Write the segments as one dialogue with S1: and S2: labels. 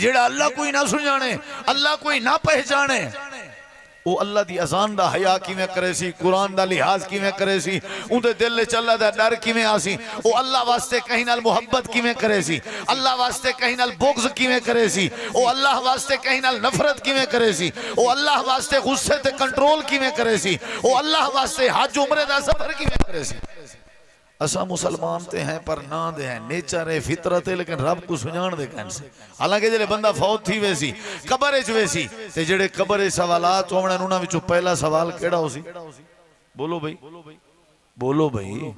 S1: जेड़ा अल्लाह कोई ना सुजाने, अल्लाह कोई ना पहचाने, वो अल्लाह दी अजान दा हया किवें करे सी, कुरान दा लिहाज किवें करे सी, उनदे दिल विच अल्लाह दा डर किवें आसी, वो अल्लाह वास्ते कहीं नाल मुहब्बत किवें करे सी, अल्लाह वास्ते कहीं नाल बुग़्ज़ किवें करे सी, वो अल्लाह वास्ते कहीं नाल नफरत किवें करे सी, वो अल्लाह वास्ते गुस्से ते कंट्रोल किवें करे सी, वो अल्लाह वास्ते हज उमरे दा सफर किवें करे सी। असा मुसलमान ते हैं पर ना दे हैं, नेचर है, फितरत है, लेकिन रब को सुजान दे कैसे। हालांकि जेड़े बंदा फौत थी वैसी कबर च वैसी ते जेड़े कबर सवालात होने उन्हां विचों पहला सवाल केड़ा हो सी? बोलो भाई, बोलो भाई,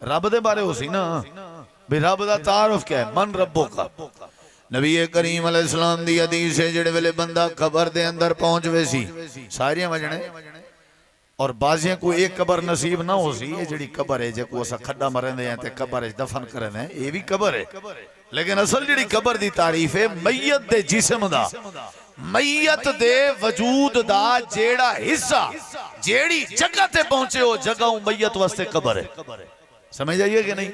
S1: रब दे बारे हो सी ना भाई। रब दा तारुफ क्या है? मन रब्बो का। नबी करीम अलैहिस्सलाम दी हदीस है, जेड़े वेले बंदा कबर दे अंदर पहुंच वैसी सारियां वजने और बाजियां को एक कबर नसीब ना हो सी। ये जड़ी कबर है जो असा खड्डा मरेंदे हैं ते कबर दफन करेंदे, ये भी कबर है, लेकिन असल जड़ी कबर दी तारीफ है मैयत दे जिस्म दा, मैयत दे वजूद दा जेड़ा हिस्सा जेड़ी जगह ते पहुंचे हो जगह मैयत वास्ते कबर है। समझ आइए कि नहीं?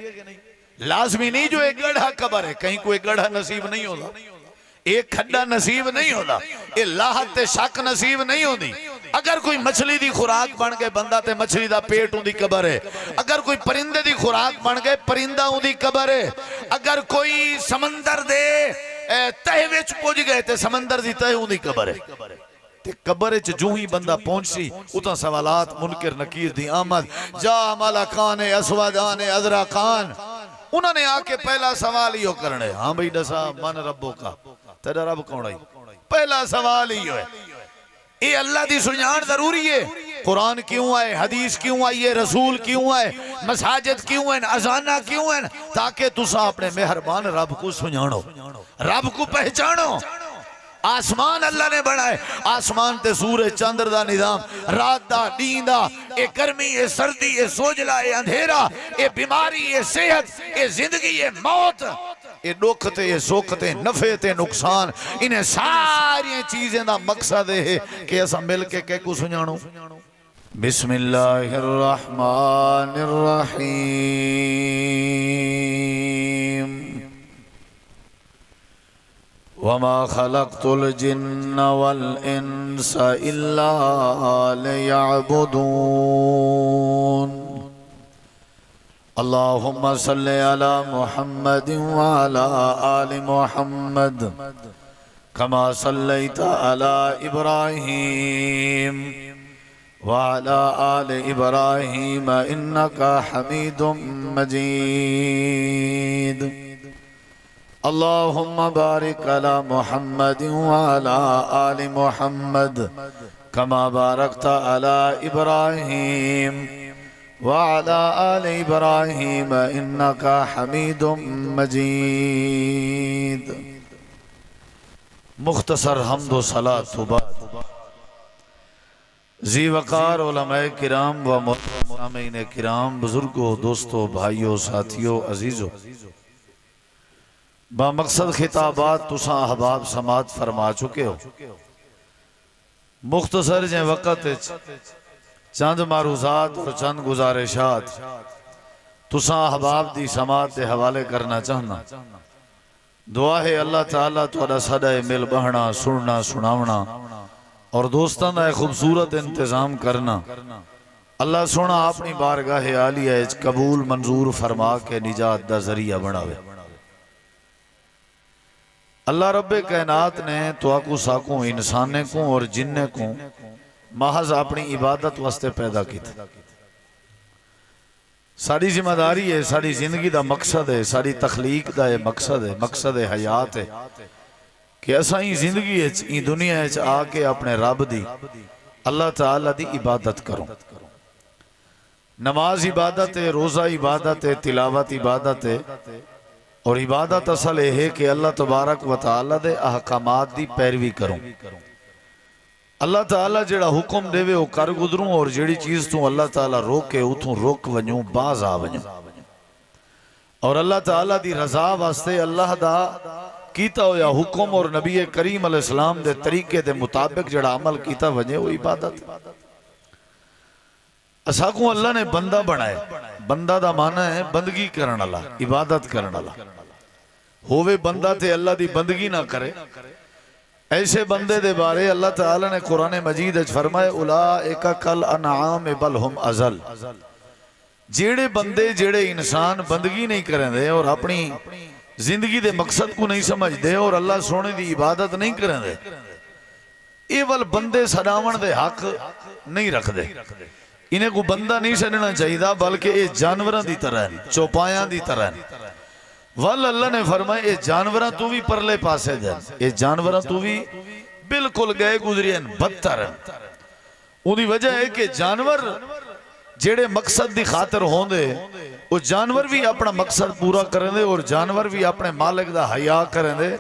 S1: लाजमी नहीं जो एक गड्ढा कबर है, कहीं कोई गड्ढा नसीब नहीं होता, एक खड्डा नसीब नहीं होता, ये लाहत ते शक नसीब नहीं होती। अगर कोई मछली दी खुराक बन गए बंदा ते मछली दा पेट उंदी कबर है, अगर कोई परिंदे दी खुराक बन गए परिंदा उंदी कबर है, अगर कोई समंदर दे तह विच पुज गए ते समंदर दी तह उंदी कबर है। ते कबर च जो ही बंदा पहुंची उता सवालात मुनकर नकीर दी आमद। जा मलकान अस्वदान अजरा खान, उन्होंने आके पहला सवाल ही करने, हाँ भाई दसा मन रब्बो का, तेरा रब कौन है? पहला सवाल ही है। ये अल्लाह दी सुजान जरूरी है। कुरान क्यों आए, हदीस क्यों आई है, रसूल क्यों आए, मसाजिद क्यों है, अजाना क्यों है? ताकि तुसा अपने मेहरबान रब को सुजानो, रब को पहचानो। आसमान अल्लाह ने बनाए, आसमान ते सूरज चंद्र दा निजाम, रात दा नींद दा, ए गर्मी ए सर्दी ए सोजला ए अंधेरा ए बीमारी ए सेहत ए जिंदगी ए मौत ए दुख ते ए सुख ते नफे ते नुकसान, इन्हें सारी चीजें दा मकसद है कि असा मिल के के को सुजानो। बिस्मिल्लाहिर रहमानिर रहीम। वमा खलक़तुल जिन्न वल इंसा इल्ला लियअबुदून। अल्लाहुम्मा सल्लि अला मुहम्मद व अला आलि मुहम्मद कमा सल्लैता अला इब्राहीम व अला आलि इब्राहीम इन्नका हमीदुम मजीद। अल्लाहुम्मा बारिक अला मुहम्मद व अला आलि मुहम्मद कमा बारकता अला इब्राहीम व अला आलि इब्राहीम इन्नका हमीदुम मजीद। मुख्तसर हम्द व सलात बाद जी वकार उलमाए किराम व मुहतरमीन किराम, बुजुर्गों, दोस्तों, भाइयों, साथियों, अजीजों, बामकसद खिताबात तुसा अहबाब समात फरमा चुके हो। मुख्तसर जे वक़्त चंद मारूजात और चंद गुजारिशात तुसा अहबाब दी समात के हवाले करना चाहना। दुआ है अल्लाह ताला तुहाडा साडा मिल बहना, सुनना, सुनावना और दोस्तों का खूबसूरत इंतजाम करना अल्लाह सोना अपनी बारगाह आलिया कबूल मंजूर फरमा के निजात दा जरिया बनावे। अल्लाह रब्बे कायनात ने तुआकू साकू इंसाने को और जिन्ने को महज अपनी इबादत वास्ते पैदा किया। साड़ी जिम्मेदारी है, साड़ी जिंदगी का मकसद है, साड़ी तखलीक का मकसद है, मकसद हयात है कि असा ही जिंदगी ई दुनिया आके अपने रब दी अल्लाह ताला दी इबादत करो। नमाज इबादत है, रोज़ा इबादत है, तिलावत इबादत है और इबादत असल यह है कि अल्लाह तबारक व तआला दे अहकामात दी पैरवी करूं। अल्लाह ताला जेड़ा हुक्म देवे वो कर गुजरूं और जेड़ी चीज तू अल्लाह ताला रोके उथों रोक वजूं, बाज आ वजूं और अल्लाह ताला दी रजा वास्ते अल्लाह दा कीता होया हुक्म और नबी करीम अलैहिस्सलाम दे तरीके दे मुताबिक जेड़ा अमल कीता वजे वो इबादत। असाकू अल्लाह ने बंदा बनाए, बंदा दा माना है बंदगी करने वाला, इबादत करने वाला। होवे बंदा ते अल्लाह दी बंदगी ना करे। ऐसे बंदे दे बारे अल्लाह ताला ने कुरान मजीद च फरमाया उलाइका कल अनआम बल हुम अज़ल। जेड़े बंदे जेड़े इंसान बंदगी नहीं करेंदे और अपनी जिंदगी दे मकसद को नहीं समझते और अल्लाह सोने दी इबादत नहीं करेंदे, ये वल बंदे सदावन दे हक नहीं रखते। इन्हें को बंदा नहीं समझना चाहिए बल्कि ये जानवरों की तरह है, चौपाया की तरह है। वल अल्लाह ने फरमाया ये जानवर तू भी परले पासे दे, ये जानवर तू भी बिल्कुल गए गुजरे बदतर। उदी वजह है कि जानवर जेड़े मकसद की खातर होंदे वो जानवर भी अपना मकसद पूरा करेंदे और जानवर भी अपने मालिक दा हया करेंदे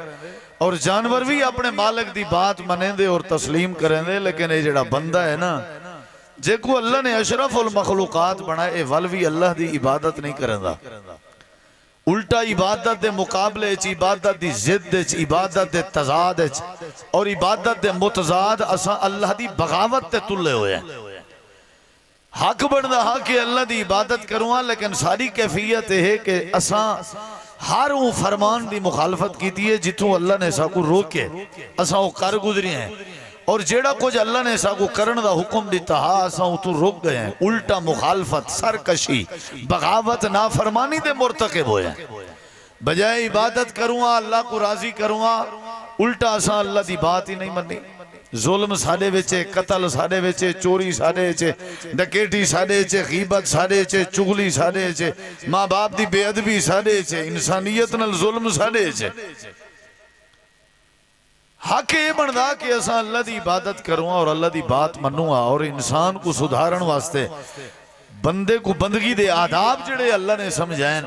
S1: और जानवर भी अपने मालिक की बात मनेंदे और तस्लीम करेंदे। लेकिन ये जेड़ा बंदा है ना, जेको अल्लाह ने अशरफुल मखलूकात बनाए, वल भी अल्लाह की इबादत नहीं करेंदा। उल्टा इबादत के मुकाबले इबादत की जिद इबादत के तजाद और इबादत के मुतजाद असा अल्लाह की बगावत ते तुले हुए। हक बनता हाँ कि अल्लाह की इबादत करूँ, लेकिन सारी कैफियत है कि असा हर वो फरमान की मुखालफत की है जिथों अल्लाह ने साकू रोके असा वो कर गुजरे हैं और जेड़ा कुछ अल्लाह ने साकू करने का हुक्म दिता हा असा उतों रुक गए हैं। उल्टा मुखालफत सरकशी बगावत नाफरमानी दे मुर्तकिब होए। बजाय इबादत करूँगा अल्लाह को राजी करूँगा, उल्टा असा अल्लाह की बात ही नहीं मनी। जुल्म साडे विच, कतल साडे विच, चोरी साडे विच, डकैती साडे विच, गीबत साडे विच, चुगली साडे विच, माँ बाप की बेअदबी साडे विच, इंसानियत नाल जुल्म साडे विच। हक ये बनता कि असा अल्लाह की इबादत करूँ और अल्लाह की बात मनूँगा और इंसान को सुधारन वास्ते बंदे को बंदगी दे आदाब जेड़े अल्लाह ने समझाए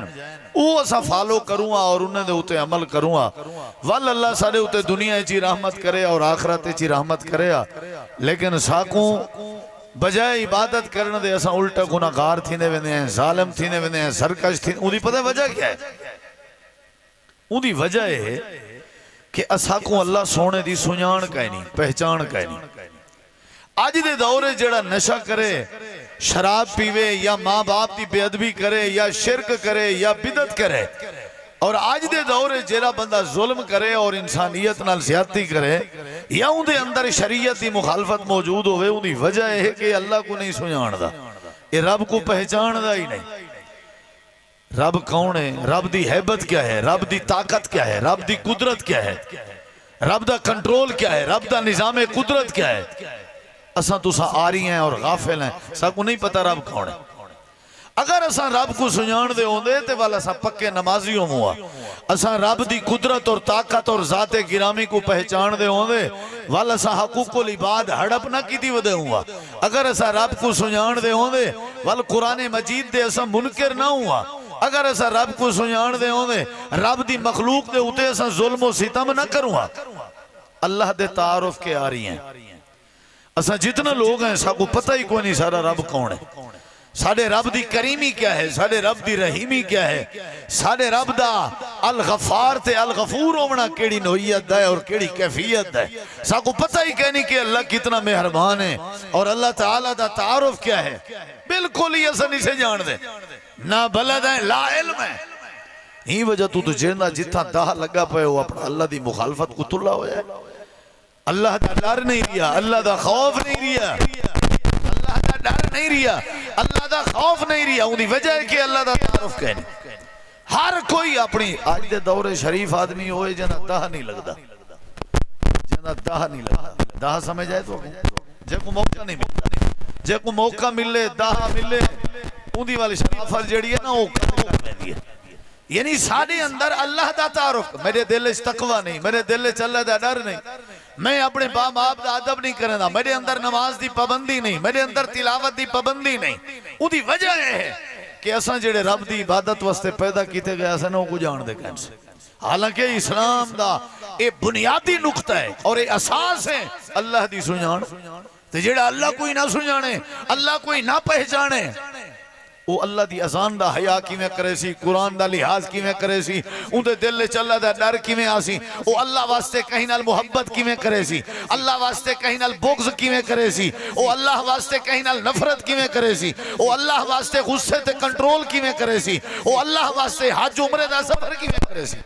S1: वो असा फॉलो करूँगा और उन्हें दे उते अमल करूँगा। वल अल्लाह सारे उते दुनिया ची रहमत करे और आखरत ची रहमत करे। लेकिन साकू बजाय इबादत करने दे असा उल्टा गुनाहगार थीने वेंदे हैं, जालिम थीने वेंदे हैं, सरकश थी। उदी पता वजह क्या है? उदी वजह है कि असा को अल्लाह सोने दी सुजान कै नहीं, पहचान कै नहीं। अज दे दौरे जेड़ा नशा करे, शराब पीवे या माँ बाप की बेअदबी करे या शिरक करे या बिदत करे, और अज दे दौरे जेड़ा बंदा जुल्म करे और इंसानियत नाल ज्यादती करे या उनके अंदर शरीयत की मुखालफत मौजूद होवे, उनकी वजह है कि अल्लाह को नहीं सुजानदा, ये रब को पहचानदा ही नहीं। रब कौन है, रब दी हैबत क्या है, रब दी ताकत क्या है, रब दी कुदरत क्या है, रब दा कंट्रोल क्या है, रब दा निजाम कुदरत क्या है। असा तुसा आ रही हैं और गाफिल हैं, सबको नहीं पता रब कौन है। अगर असा रब को सुजान दे होंदे ते वाला असा पक्के नमाजी होमुआ, असा रब दी कुदरत और ताकत और जाते गिरामी को पहचान दे होंदे वाला असा हकूकुल इबाद हड़प ना की वदे हुआ। अगर असा रब को सुजान दे होंदे वाल कुरान मजीद दे असा मुनकिर ना हुआ। अगर असा रब को सुजान दे होंदे रब दी मखलूक दे उते असा जुल्म और सितम ना करूँगा। अल्लाह दे तारुफ के आ रही हैं। असा जितना लोग हैं सबको पता ही कोई नहीं सारा रब कौन है, साडे रब दी करीमी क्या है, साडे रब दी रहीमी क्या है, साडे रब दा अल गफार ते अल गफूर होना केड़ी नोयत है और केड़ी कैफियत है। सबको पता ही कहनी कि अल्लाह कितना मेहरबान है और अल्लाह ताला दा तारुफ क्या है बिल्कुल ही असा नहीं से जान दे, ना बलद है ला इल्म है। ही वजह तू तो जेंदा जिथा दाह लगा पे हो अपना अल्लाह दी मुखालफत को तुला हो जाए। अल्लाह का डर नहीं रिया, अल्लाह का खौफ नहीं रिया, अल्लाह का डर नहीं रिया, अल्लाह का खौफ नहीं रिया। उनकी वजह है कि अल्लाह का तारुफ कहने हर कोई अपनी आज दे दौरे शरीफ आदमी होए जना दाह नहीं लगता, जना दाह नहीं लगता। दाह समझ आए तो जेको मौका नहीं मिलता, जेको मौका मिले दाह मिले उनकी वाली शराफत जड़ी है ना वो कर लेंदी है। यानी साढ़े अंदर अल्लाह का तारुफ, मेरे दिल च तकवा नहीं, मेरे दिल च अल्लाह का डर नहीं, मैं अपने बाप बाप का अदब नहीं करना, मेरे अंदर नमाज की पाबंदी नहीं, मेरे अंदर तिलावत की पाबंदी नहीं। उदी वजह है कि असा जेड़े रब की इबादत वास्ते पैदा किए गए असा ना जान दे कैंसे। हालांकि इस्लाम का ये बुनियादी नुकता है और ये असास है अल्लाह की सुजान। ते जेड़ा अल्लाह कोई ना सुजाने, अल्लाह कोई ना पहचाने, वो अल्लाह की अजान का हया किवें करे सी, कुरान का लिहाज किवें करे सी, उनके दिल च अल्लाह का डर किवें आसी, वो अल्लाह वास्ते कहीं नाल मुहब्बत किवें करे सी, अल्लाह वास्ते कहीं नाल बुग़्ज़ किवें करे सी, वो अल्लाह वास्ते कहीं नाल नफरत किवें करे सी, वो अल्लाह वास्ते गुस्से ते कंट्रोल किवें करे सी, वो अल्लाह वास्ते हज उमरे दा सफर किवें करे सी।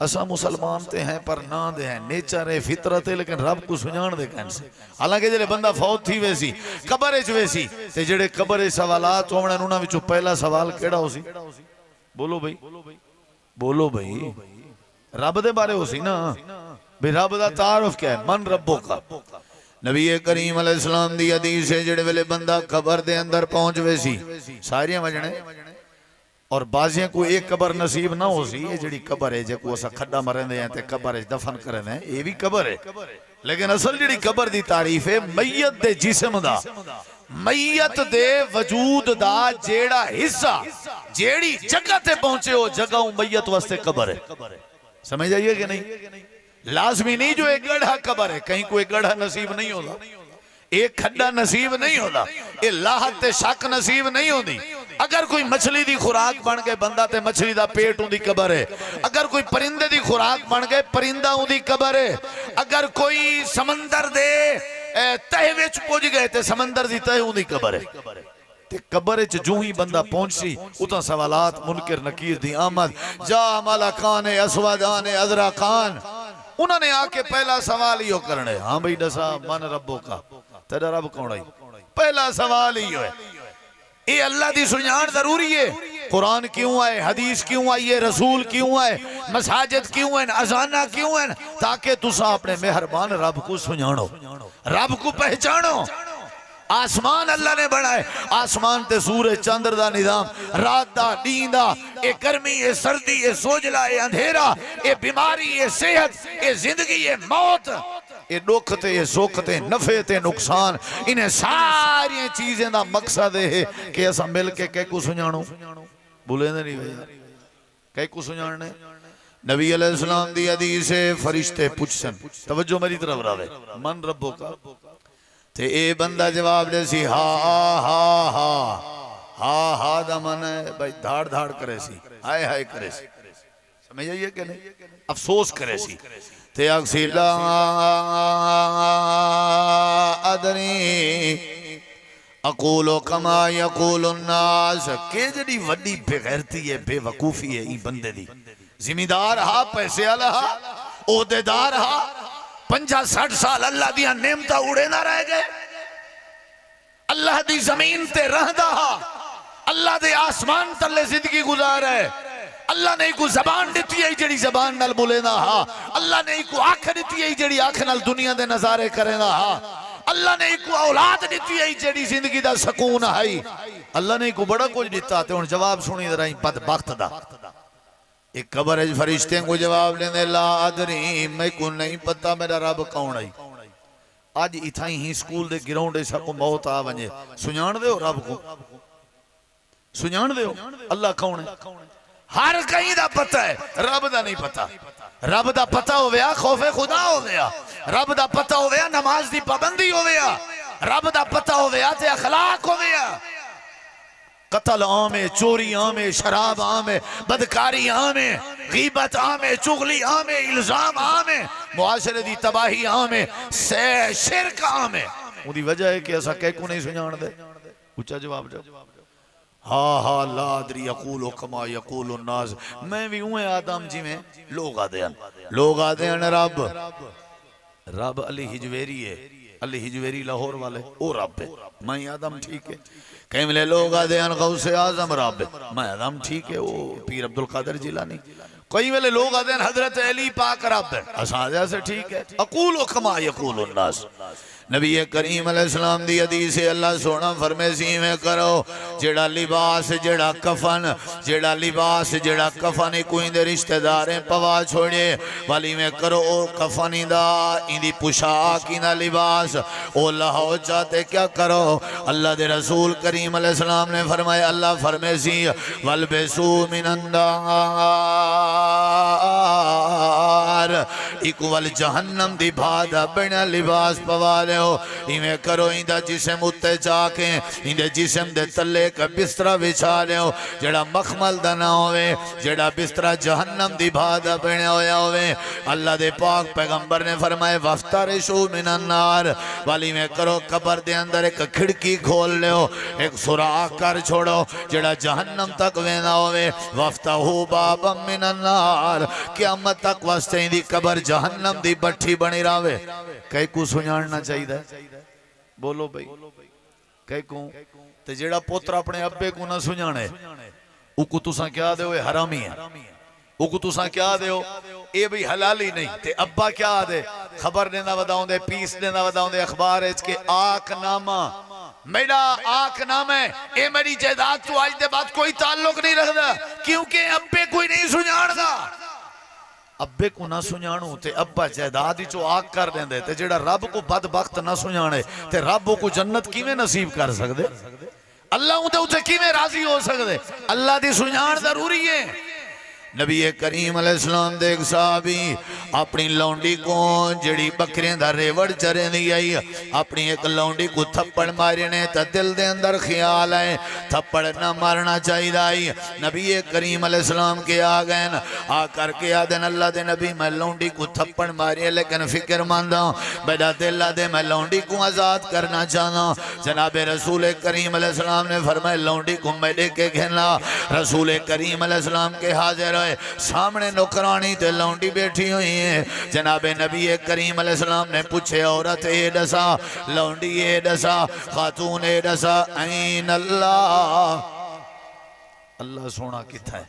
S1: असा मुसलमान ते हैं पर ना दे हैं, नेचर है, फितरत है, लेकिन रब को सुजान दे कैसे। हालांकि जेड़े बंदा फौत थी वैसी कबर च वैसी ते जेड़े कबर सवालात होने उन्हां विचों पहला सवाल केड़ा हो सी? बोलो भाई, बोलो भाई, रब दे बारे हो सी ना भाई। रब दा तारुफ क्या है? मन रब्बो का। नबी करीम अलैहिस्सलाम दी हदीस है जेड़े वेले बंदा कबर दे अंदर पहुंच वैसी सारियां वजने और बाजियां को एक कबर नसीब ना हो सी। ये जड़ी कबर है जेको असा खड्डा मरेंदे हैं ते कबर च दफन करदे हैं, ये भी कबर है। लेकिन असल जड़ी कबर दी तारीफ है मैयत दे जिस्म दा, मैयत दे वजूद दा जेड़ा हिस्सा जेड़ी जगह ते पहुंचे हो जगह मैयत वास्ते कबर है। समझ आइए कि नहीं? लाजमी नहीं जो एक गड्ढा कबर है, कहीं कोई गड्ढा नसीब नहीं होता, एक खड्डा नसीब नहीं होता, ये लाहत ते शक नसीब नहीं होती। अगर कोई मछली दी खुराक बन गए बंदा ते मछली दा पेट उंदी कबर है। अगर कोई परिंदे दी खुराक बन गए परिंदा उंदी कबर है। अगर कोई समंदर दे तह विच पुज गए ते समंदर दी तह उंदी कबर है। ते कबर च जूं ही बंदा पहुंची उतां सवालात मुनकर नकीर दी आमद। जा मलकान अस्वदान अजरा खान, उन्होंने आके पहला सवाल ही करने, हाँ भाई दसा मन रब्बो का, तेरा रब कौन है? पहला सवाल ही है। ये अल्लाह दी सुजान जरूरी है। कुरान क्यों आए, हदीस क्यों आई है, रसूल क्यों आए, मसाजिद क्यों है, अजाना क्यों है? ताकि तुसा अपने मेहरबान रब को सुजानो, रब को पहचानो। आसमान अल्लाह ने बनाए, आसमान ते सूरज चंद्र दा निजाम, रात दा नींद दा, ए गर्मी ए सर्दी ए सोजला ए अंधेरा ए बीमारी ए सेहत ए जिंदगी ए मौत ए दुख ते ए सुख ते नफे ते नुकसान, इन्हें सारी चीजें दा मकसद है कि असा मिल के कह को सुजानो। बोले नहीं भाई, कह को सुजाने। नबी अलैहिस्सलाम दी हदीस है फरिश्ते पूछसन, तवज्जो मेरी तरफ रावे, मन रब्बो का। ते ए बंदा जवाब दे सी हा हा हा हा हा दा मन है भाई धाड़ धाड़ करे सी, हाय हाय करे सी। समझ आइए कि नहीं? अफसोस करे सी ते अक्सीला अदरी अकूलो कमा यकूलु नास। के जड़ी वड्डी बेगैरती है, बेवकूफी है ई बंदे दी। जिम्मेदार हा, पैसे वाला हा, ओहदेदार हा, 50-60 साल अल्लाह दिया नेमता उड़े ना रह गए। अल्लाह दी जमीन ते रहदा हा, अल्लाह दे आसमान तले जिंदगी गुजार है। अल्लाह ने को जबान दी है जड़ी जबान नाल बोलेना हा, अल्लाह ने को आंख दी है जड़ी आंख नाल दुनिया दे नजारे करेना हा, अल्लाह ने को औलाद दी है जड़ी जिंदगी दा सुकून है। अल्लाह ने को बड़ा कुछ दिता। ते हुन जवाब सुनी जरा बदबख्त दा। एक कबर फरिश्ते को जवाब लेने ला अदरी, मैं को नहीं पता मेरा रब कौन है। आज इथा ही स्कूल दे ग्राउंड ऐसा को मौत आ वने, सुजान दे रब को, सुजान दे अल्लाह कौन है? हर कहीं दा पता है, रब दा नहीं पता। रब दा पता हो गया खौफे खुदा हो गया, रब दा पता हो गया नमाज दी पाबंदी हो गया, रब दा पता हो गया ते अखलाक हो गया। कत्ल आमे, चोरी आमे, शराब आमे, बदकारी आमे, गीबत आमे, चुगली आमे, इल्जाम आमे, मुआशरे दी तबाही आमे, से शिरक आमे। उदी वजह है कि ऐसा कह को नहीं सुजान दे। ऊंचा जवाब दे हा हा ला अदरी यकूलु कमा यकूलु नास। मैं भी हूं आदम जिवें लोग आदे हैं, लोग आदे हैं रब रब अली हिजवेरी है, अली हिजवेरी लाहौर वाले ओ रब है। मैं आदम ठीक है। कई मिले लोग आदे हैं गौसे आजम रब, मैं आदम ठीक है, वो पीर अब्दुल कादिर जिलानी। कई वेले लोग आदे हैं हजरत अली पाक रब है, असा से ठीक है। अकूलु कमा यकूलु नास। नबी करीम अलैहिस्सलाम दी हदीस है अल्लाह सोना फरमे सी में करो जेड़ा लिबास जेड़ा कफन जेड़ा लिबास जेड़ा कफन कोई दे रिश्तेदार पवा छोड़े वाली में करो ओ कफनी दा इंदी पोशाक इंदा लिबास ओ लाहो चाहते क्या करो। अल्लाह दे रसूल करीम अलैहिस्सलाम ने फरमाया अल्लाह फरमे सी वल बेसू मिनंदार एक वाल जहन्नम दी भादा बना लिबास पवा लियो इवें करो इंदा जिस्म उत्ते जाके इंदे जिस्म दे तले एक बिस्तरा बिछा लियो जेड़ा मखमल दा ना होवे जेड़ा बिस्तरा जहन्नम दी भादा बना होया होवे अल्लाह दे पाक पैगंबर ने फरमाए वफ्तारिशु मिनन नार वाली में करो कब्र दे अंदर एक खिड़की खोल लियो एक सुराख कर छोड़ो जेड़ा जहन्नम तक वेंदा होवे वफ्ताहु बाबम मिनन नार क़यामत तक वास्ते इंदी कब्र जहन्नम दी भट्ठी बनी रहे कई को सुझाणना चाहिए बोलो भाई कई को ते जेड़ा पुत्र अपने अब्बे को ना सुझाणे उको तुसा क्या दे हरामी है उको तुसा क्या दे ए भाई हलाली नहीं ते अब्बा क्या दे खबर देना वदाउंदे पीस देना वदाउंदे अखबार इच के आकनामा मेरा आकनामा है ए मेरी जायदाद तो आज दे बाद कोई ताल्लुक नहीं रखदा क्योंकि अब्बे कोई नहीं सुझाणदा अब्बे को ना सुझाणू ते अब्बा जायदाद चो आग कर देंदे ते जेड़ा रब को बदबख्त ना सुझाणे ते रब को जन्नत किवें नसीब कर सकदे अल्लाह उते उते किवें राजी हो सकदे अल्लाह दी सुझाण जरूरी है नबी करीम अलैहिस्सलाम दे एक साहबी अपनी लौंडी को जड़ी बकरियां दा रेवड़ चरे दी आई अपनी एक लौंडी को थप्पड़ मारे ने तो दिल दे अंदर ख्याल है थप्पड़ ना मारना चाहिए आई नबी करीम अलैहिस्सलाम के आ गए आ करके आदन अल्लाह दे नबी मैं लौंडी को थप्पड़ मारे लेकिन फिक्रमंद हूं बेटा दिल दे मैं लौंडी को आजाद करना चाहता हूं जनाब रसूल करीम अलैहिस्सलाम ने फरमाया लौंडी को मैं लेके घेना रसूल करीम अलैहिस्सलाम के हाजिर सामने नौकरानी ते लौंडी बैठी हुई है जनाबे नबी करीम अलैहिस्सलाम ने पूछे औरत ए दसा लौंडी ए दसा खातून ए दसा ऐन अल्लाह अल्लाह सोना किथा है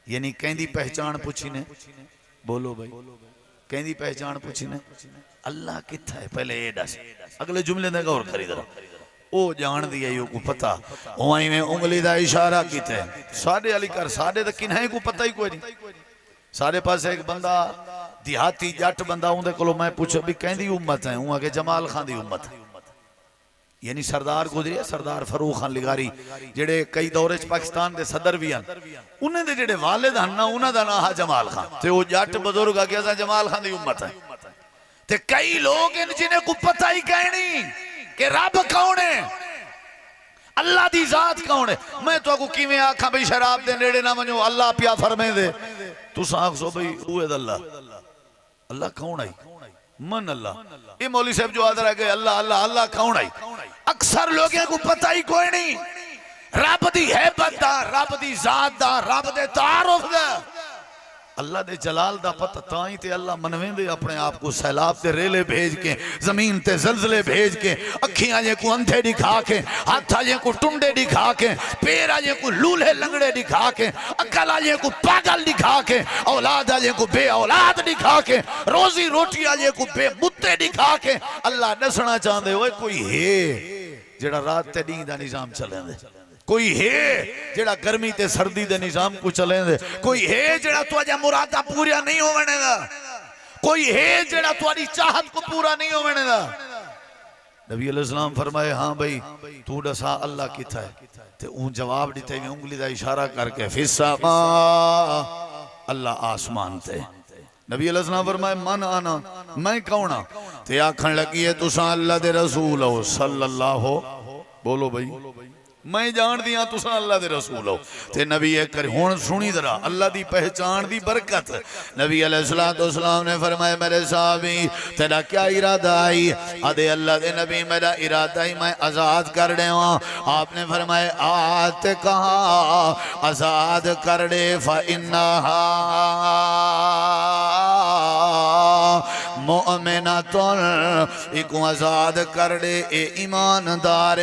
S1: यानी कहंदी पहचान पूछी ने बोलो भाई कहंदी पहचान पूछी ने अल्लाह किथा है पहले ए दस अगले जुमले ने गौर करी जरा ओ जान दी है को पता ओई में उंगली दा इशारा कीते साडे वाली कर साडे तो किन्हे को पता ही कोई नहीं सारे पास एक बंदा देहाती जट बंदा उनदे कोलो मैं पूछो भी कहंदी उम्मत है उहा के जमाल खान दी उम्मत यानी सरदार गुजरे सरदार फरूख खान लिगारी जेड़े कई दौरे च पाकिस्तान दे सदर भी हन उन्हां दे जेड़े वालिद हन ना उन्हां दा नाम है जमाल खान ते ओ जट बुजुर्ग आ के जमाल खान दी उम्मत है ते कई लोग इन जिन्हें को पता ही कहनी कि रब कौन है अल्लाह दी जात कौन है मैं तो को किवें आखा भाई शराब दे नेड़े ना वणो अल्लाह पिया फरमे दे तुसा आखो भाई ओए अल्लाह अल्लाह कौन है मन अल्लाह ये मौलवी साहब जो आदर है अल्लाह अल्लाह अल्लाह कौन है अक्सर लोगों को पता ही कोई नहीं रब दी हैबत दा रब दी जात दा रब दे तारुफ दा अल्लाह दे जलाल दा पता ताई ते अल्लाह मनवेंदे अपने आप को सैलाब ते रेले भेज के जमीन ते जलजले भेज के अखियां जे को अंधे दिखा के हाथ जे को टुंडे दिखा के पैर जे को लूल्हे लंगड़े दिखा के अकल जे को पागल दिखा के औलाद जे को बे औलाद दिखा के रोजी रोटी जे को बे मुत्ते दिखा के अल्लाह दसना चाहंदे ओए कोई है जेड़ा रात ते दी दा निजाम चलेंदे कोई है जेड़ा गर्मी ते सर्दी दे निजाम को चले दे कोई है जेड़ा तुझा मुरादा पूरा नहीं होने दा कोई है जेड़ा तुम्हारी चाहत को पूरा नहीं होने दा नबी अलैहिस्सलाम फरमाए हाँ भाई तू दसा अल्लाह किथा है ते ऊ जवाब दिते उंगली दा इशारा करके फिस्समा अल्लाह आसमान ते नबी अलैहिस्सलाम फरमाए मन आना मैं कौन हां ते आखन लगी है तुसा अल्लाह दे रसूल हो सल्लल्लाहु बोलो भाई मैं जान दिया तुसा अल्लाह दे रसूल हो ते नबी कर हुन सुनी जरा अल्लाह दी पहचान दी बरकत नबी अलैहिस्सलातु वस्सलाम ने फरमाया मेरे साहबी तेरा क्या इरादा आई आदे अल्लाह दे नबी मेरा इरादा ही मैं आजाद कर देवा आपने फरमाया आत कहा आजाद कर दे फ इन्नहा मोमिनतुन इको आजाद कर दे ए ईमानदार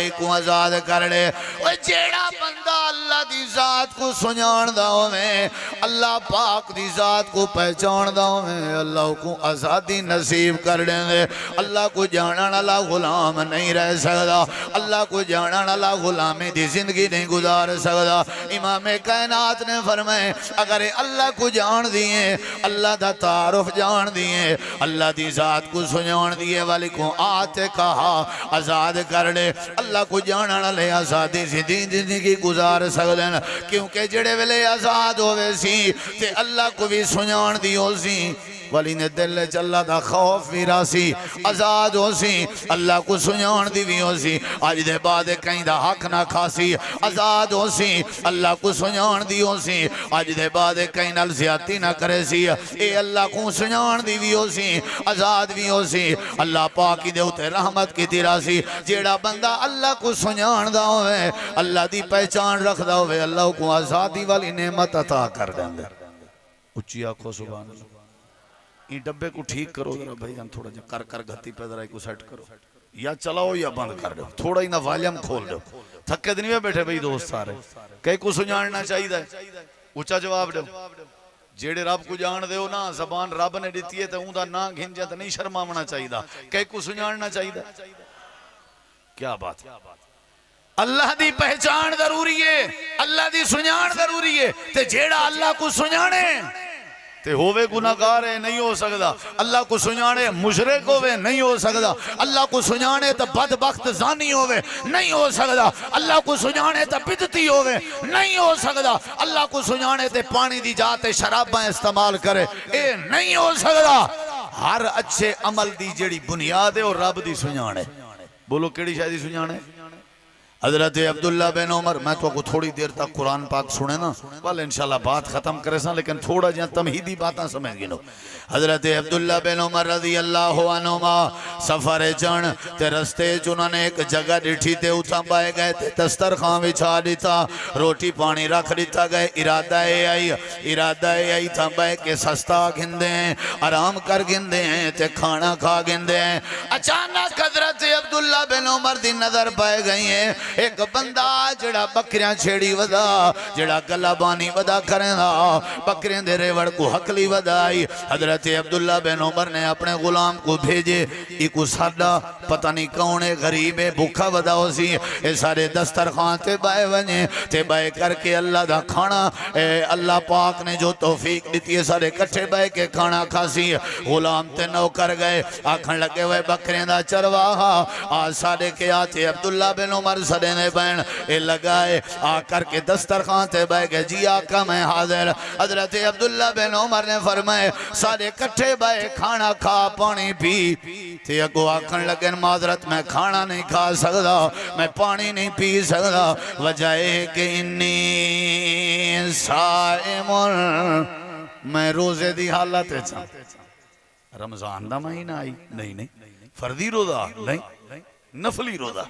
S1: को आजाद कर दे ओ जेड़ा बंदा अल्लाह दी जात को सुनाणदा होवे अल्लाह पाक दी जात को पहचानदा होवे अल्लाह को आजादी नसीब कर दे अल्लाह को जानन वाला गुलाम नहीं रह सकदा अल्लाह को जानन वाला गुलामी दी जिंदगी नहीं गुजार सकदा इमाम कायनात ने फरमाया अगर अल्लाह को जान दिए अल्लाह दा तारुफ तारफ जान दिए अल्लाह दी जात को सुजान दिए वाली को आते कहा आजाद कर ले अल्लाह को जानने वाले आजादी जिंदगी गुजार सकते हैं क्योंकि जेड़े वेले आजाद होवे सी ते अल्लाह को भी सुजान दियो सी वाली ने दिल च अल्लाह दा खौफ भी रासी आजाद हो सी अल्लाह को सुजान दी भी हो सी अज दे बाद कहीं दा हक ना खासी आजाद हो सी अल्लाह को सुजान दी हो सी अज दे बाद कहीं नाल ज्यादती ना करे सी ए अल्लाह को सुजान दी भी हो सी आजाद भी हो सी अल्लाह पाक दे उते रहमत की तिरासी जेड़ा बंदा अल्लाह को सुजानदा होवे अल्लाह दी पहचान रखदा होवे अल्लाह को आजादी वाली नेमत अता कर देंदा उच्ची आखो सुभान अल्लाह ये डब्बे को ठीक करो जरा भाई हम थोड़ा जा कर गति पे जरा को सेट करो या चलाओ या बंद कर दो थोड़ा ही ना वॉल्यूम खोल दो थके दिन में बैठे भाई दोस्त सारे कई को सुझाना चाहिए ऊंचा जवाब दो जेड़े रब को जान दो ना जबान रब ने दी है तो उनका ना घिंजा तो नहीं शर्मावना चाहिए कई को सुझाना चाहिए क्या बात अल्लाह दी पहचान जरूरी है अल्लाह दी सुझान जरूरी है ते जेड़ा अल्लाह को सुझाने ते होवे गुनाहगार है नहीं हो सकता अल्लाह को सुझाने मुशरिक होवे नहीं हो सकता अल्लाह को सुझाने तो बदबख्त जानी होवे नहीं हो सकता अल्लाह को सुझाने तो बिदती होवे नहीं हो सकता अल्लाह को सुझाने ते पानी दी जाते शराबा इस्तेमाल करे ए नहीं हो सकता हर अच्छे अमल दी जेड़ी बुनियाद है और रब दी सुझाने बोलो केड़ी शायद सुझाने हजरत अब्दुल्ला बिन उमर मैं तो को थोड़ी देर तक कुरान पाक सुने ना कल इंशाल्लाह बात खत्म करे सा लेकिन थोड़ा जा तमहीदी बातें समझ गिनो हजरत अब्दुल्ला बिन उमर रजी अल्लाह अन्हुमा सफर चढ़ ते रस्ते च उन्होंने एक जगह डिठी ते उठा पाए गए ते दस्तरखान बिछा दिता रोटी पानी रख दिता गए इरादा आई था बह के सस्ता गिंदे हैं आराम कर गिंदे हैं ते खाना खा गिंदे हैं अचानक हजरत अब्दुल्ला बिन उमर दी नजर पाए गई है एक बंदा जड़ा बकरियां छेड़ी वदा जड़ा गला बानी वदा करेंदा बकरियां दे रेवड़ को हकली वदाई हजरत अब्दुल्ला बिन उमर ने अपने गुलाम को भेजे इको सादा पता नहीं कौन है गरीब है भूखा वदा सी ए सारे दस्तरखान ते बाए वने ते बाए करके अल्लाह दा खाना अल्लाह पाक ने जो तौफीक दी है सारे इकट्ठे बाए के खाना खासी गुलाम ते नौकर गए आखन लगे हुए बकरियां दा चरवाहा आ सारे के आते अब्दुल्ला बिन उमर ने बहन ए लगाए आकर के दस्तरखान से बह गए जी आका मैं हाजिर हजरत अब्दुल्ला बिन उमर ने फरमाए सारे इकट्ठे बहे खाना खा पानी पी ते अगो आखन लगे माजरत मैं खाना नहीं खा सकता मैं पानी नहीं पी सकता वजह है कि इन्नी साइमुन मैं रोजे दी हालत रमजान दा महीना आई नहीं फर्दी रोजा नहीं नफली रोजा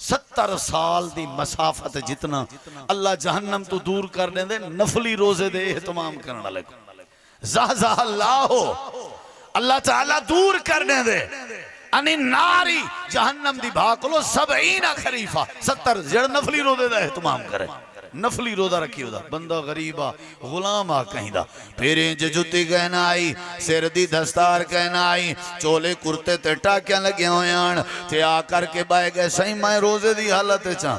S1: 70 साल दी मसाफत जितना अल्लाह जहन्नम तो दूर कर देंदे नफली रोजे दे एहतमाम करने वाले को अल्लाह ताला दूर कर देंदे अनी नारी जहन्नम दी भाकलो 70 खरीफा 70 जेड़ा नफली रोजे दा एहतमाम करे नफली रोजा रखी होदा बंदा गरीबा गुलाम आ कहिंदा फेरे जुती कहना आई सिर दी दस्तार कहना आई चोले कुर्ते ते टाकियां लगे होयान ते आ करके बाए गए सही मैं रोजे दी हालत चा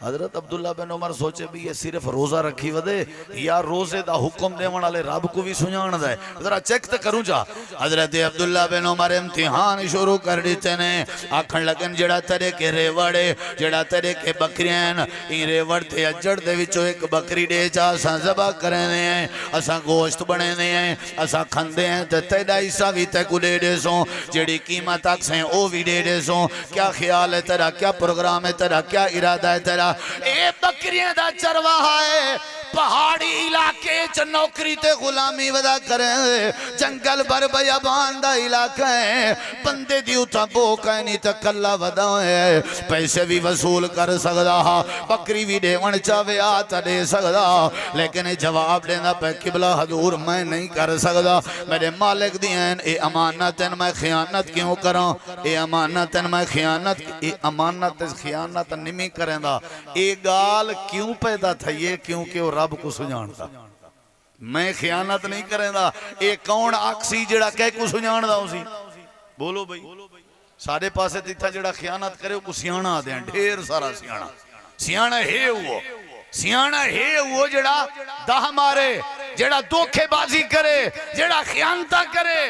S1: हजरत अब्दुल्ला बिन उमर सोचे भी ये सिर्फ रोजा रखी वदे या रोजे दा हुक्म देवन वाले रब को भी सुझाण दे जरा चेक ते करूं जा हजरत अब्दुल्ला बिन उमर इम्तिहान शुरू कर दिते ने आखन लगन जेड़ा तेरे के रेवड़े जेड़ा तेरे के बकरियां इन रेवड़ ते अजड़ विचों एक बकरी दे जा असा ज़बह करने हैं असा गोश्त बने हैं असा खंदे हैं ते तेरा हिस्सा भी तेको दे दे सो जेड़ी कीमत अक्स हैं वो भी दे दे सो क्या ख्याल है तेरा क्या प्रोग्राम है तेरा क्या इरादा है तेरा ए बकरियां दा चरवाहा है पहाड़ी इलाके च नौकरी ते गुलामी वदा करे जंगल बर बयाबान दा इलाका है बंदे दी उथा भूख है नहीं तो कला वदा है पैसे भी वसूल कर सकदा बकरी भी देवन चावे आ ता दे सकदा लेकिन जवाब देना पे किबला हजूर मैं नहीं कर सकदा मेरे मालिक दी हैं ए अमानत मैं खियानत क्यों करा ए अमानत मैं खियानत ए अमानत खियानत निमी करेंदा ए गाल क्यों पैदा थई क्योंकि रब को सुझाणदा मैं खियानत नहीं करेंदा ए कौन आखसी जेड़ा कह को सुझाणदा उसी बोलो भाई सारे पासे तिथा जेड़ा खियानत करे को सियाणा दे ढेर सारा सियाणा सियाणा है वो जेड़ा दाह मारे जेड़ा धोखेबाजी करे, जेड़ा खयानता करे,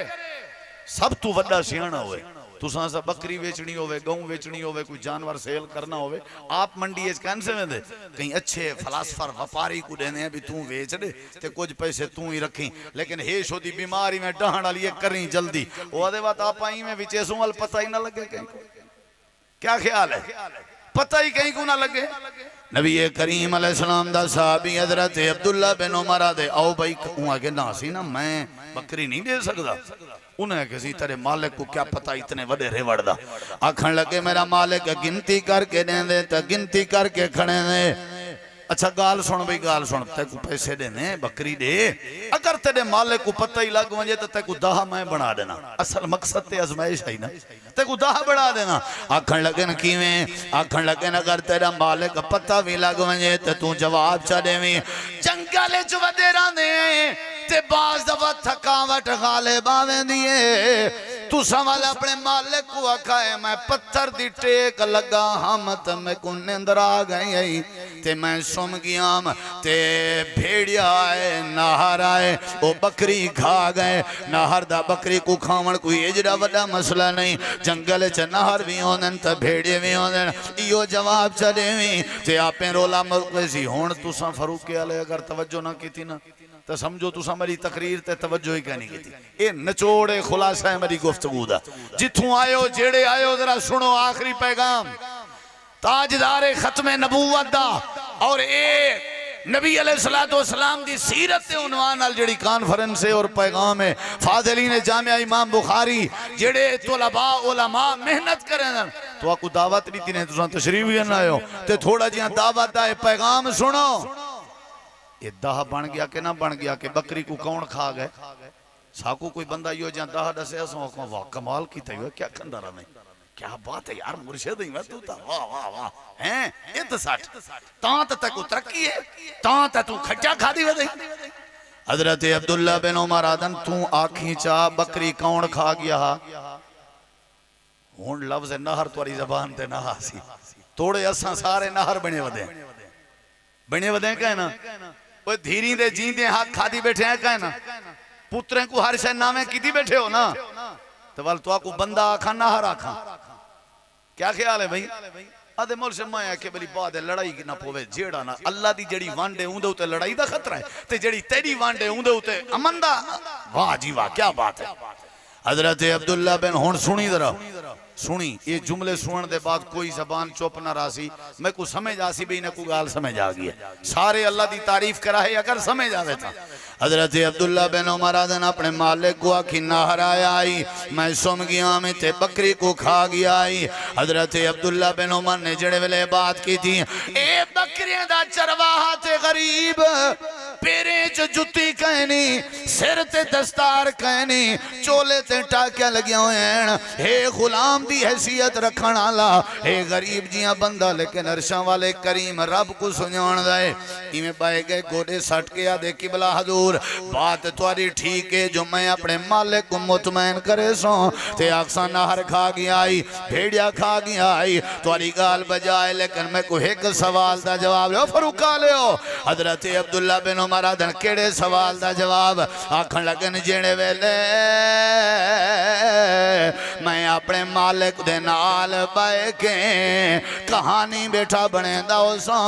S1: सब तू वड्डा सियाणा होवे। तुसां सा बकरी बेचनी होवे, गऊ बेचनी होवे, कोई जानवर सेल करना होवे, आप मंडी कहन से वेंदे कहीं अच्छे फलासफर व्यापारी को देने भी तू बेच दे ते कुछ पैसे तू ही रखी, लेकिन हे शोदी बीमारी में डहण वाली करी जल्दी ओदे बात आप आई में विचे सुमल पता ही ना लगे कहीं को। क्या ख्याल है? पता ही कहीं को ना लगे। नबी करीम अलैहिस्सलाम दा साहबी हजरत अब्दुल्ला बिन उमर दे आओ भाई उहाँ के ना सी ना मैं बकरी नहीं दे सकदा। उन्हें किसी तेरे मालिक को क्या पता इतने बड़े रेवड़ दा। आखन लगे मेरा मालिक गिनती करके दे दे तो गिनती करके खड़े ने। अच्छा गाल सुन भाई गाल सुन, तेको पैसे देने बकरी दे, अगर तेरे मालिक को पता ही लग वजे तो तेको दाह मैं बना देना। असल मकसद ते आजमाइश है ना, तेको दाह बना देना। आखन लगे न किवें? आखन लगे न अगर तेरा मालिक पता भी लग वजे तो तू जवाब चा देवी। जंगल च वधेरा ने ते बाज दफा थकावट गालिब आवेंदी है। तू सवाल अपने मालिक को आखा है मैं पत्थर दी टेक लगा हम तो मैं को निंदर आ गई ते मैं सुम गया ते भेड़िया आए नहर आए वो बकरी खा गए। नहर दा बकरी को खावन कोई एजड़ा बड़ा मसला नहीं। जंगल च नहर भी होंदन ते भेड़िए भी होंदन। इहो जवाब चलेवी ते आपे रोला मुके सी। हुण तुसां फरूक वाले अगर तवज्जो ना कीती ना तो समझो तुसा मेरी तकरीर ते तवज्जो ही कहनी की। ये निचोड़े खुलासा है मेरी गुफ्तगू दा। जिथों आयो जेड़े आयो जरा सुनो आखिरी पैगाम ताजदारे खत्मे नबूवत दा और ए नबी अलैहिस्सलातु वस्सलाम दी सीरत दे उन्वान नाल जेड़ी कॉन्फ्रेंस है और पैगाम है फाजिलीन जामिया इमाम बुखारी जेड़े तुलबा उलमा मेहनत करें तो आपको दावत दी ने तुसा तशरीफ भी ना आयो ते थोड़ा जिहा दावत दा पैगाम सुनो। ये दाह बन गया कि ना बन गया कि बकरी को कौन खा गए? साकू कोई बंदा यो जहाँ दाह दसे वाह कमाल की थी क्या खंडारा नहीं, क्या बात है यार मुर्शिद ही मैं तू ता वाह वाह वाह हैं ये तो सच तां तक तरक्की है तां तू खज्जा खा दी वदे। हजरत अब्दुल्ला बिन उमर आदन तू आखी चा बकरी कौन खा गया? हुन लफ्ज नहर तुम्हारी जबान ते ना सी तोड़े असा सारे नहर बने वदे कहना वो धीरी दे जींदे हाथ खादी बैठे हैं कहना पुत्रे को हर शय नामे की बैठे हो ना तो वाल तो को बंदा आखा नहर आखा। क्या ख्याल है भाई? आदे मोल से मैं के बली बाद लड़ाई की ना पोवे जेड़ा ना अल्लाह दी जड़ी वांड है उंदे उते लड़ाई दा खतरा है ते जड़ी तेरी वांड है उंदे उते अमन दा। वाह जी वाह क्या बात है। हजरत अब्दुल्ला बिन हुन सुनी जरा सुनी ये जुमले सुनने के बाद कोई जबान चुप ना रासी मैं को समझ आसी भी को गाल समझ आ गई है सारे अल्लाह की तारीफ कराए अगर समझ आवे था। हजरत अब्दुल्ला बिन उमर आदन अपने मालिक को आखी नहर आया आई मैं सुम गया में ते बकरी को खा गया आई। हजरत अब्दुल्ला बिन उमर ने जड़े वेले बात की थी ए बकरियां दा चरवाहा ते गरीब पेरे च जुत्ती कहनी सिर ते दस्तार कहनी चोले ते टाकिया लगिया हुए हे गुलाम दी हैसियत रखण वाला हे गरीब जिया बंदा लेकिन अरशा वाले करीम रब को सुनाण दे इवें पाए गए गोडे सट के आ दे किबला हजूर बात तुम्हारी ठीक है जो मैं अपने मालिक को मुतमैन करे सो ते अक्सा नहर खा गया आई भेड़िया खा गया आई तुम्हारी गाल बजाए लेकिन मैं को एक सवाल दा जवाब लो फरूका लियो। हजरत अब्दुल्ला बिन उमर आदन केड़े सवाल दा जवाब आखन लगन जेड़े वेले मैं अपने मालिक दे नाल बैठ के कहानी बैठा बनेंदा होसा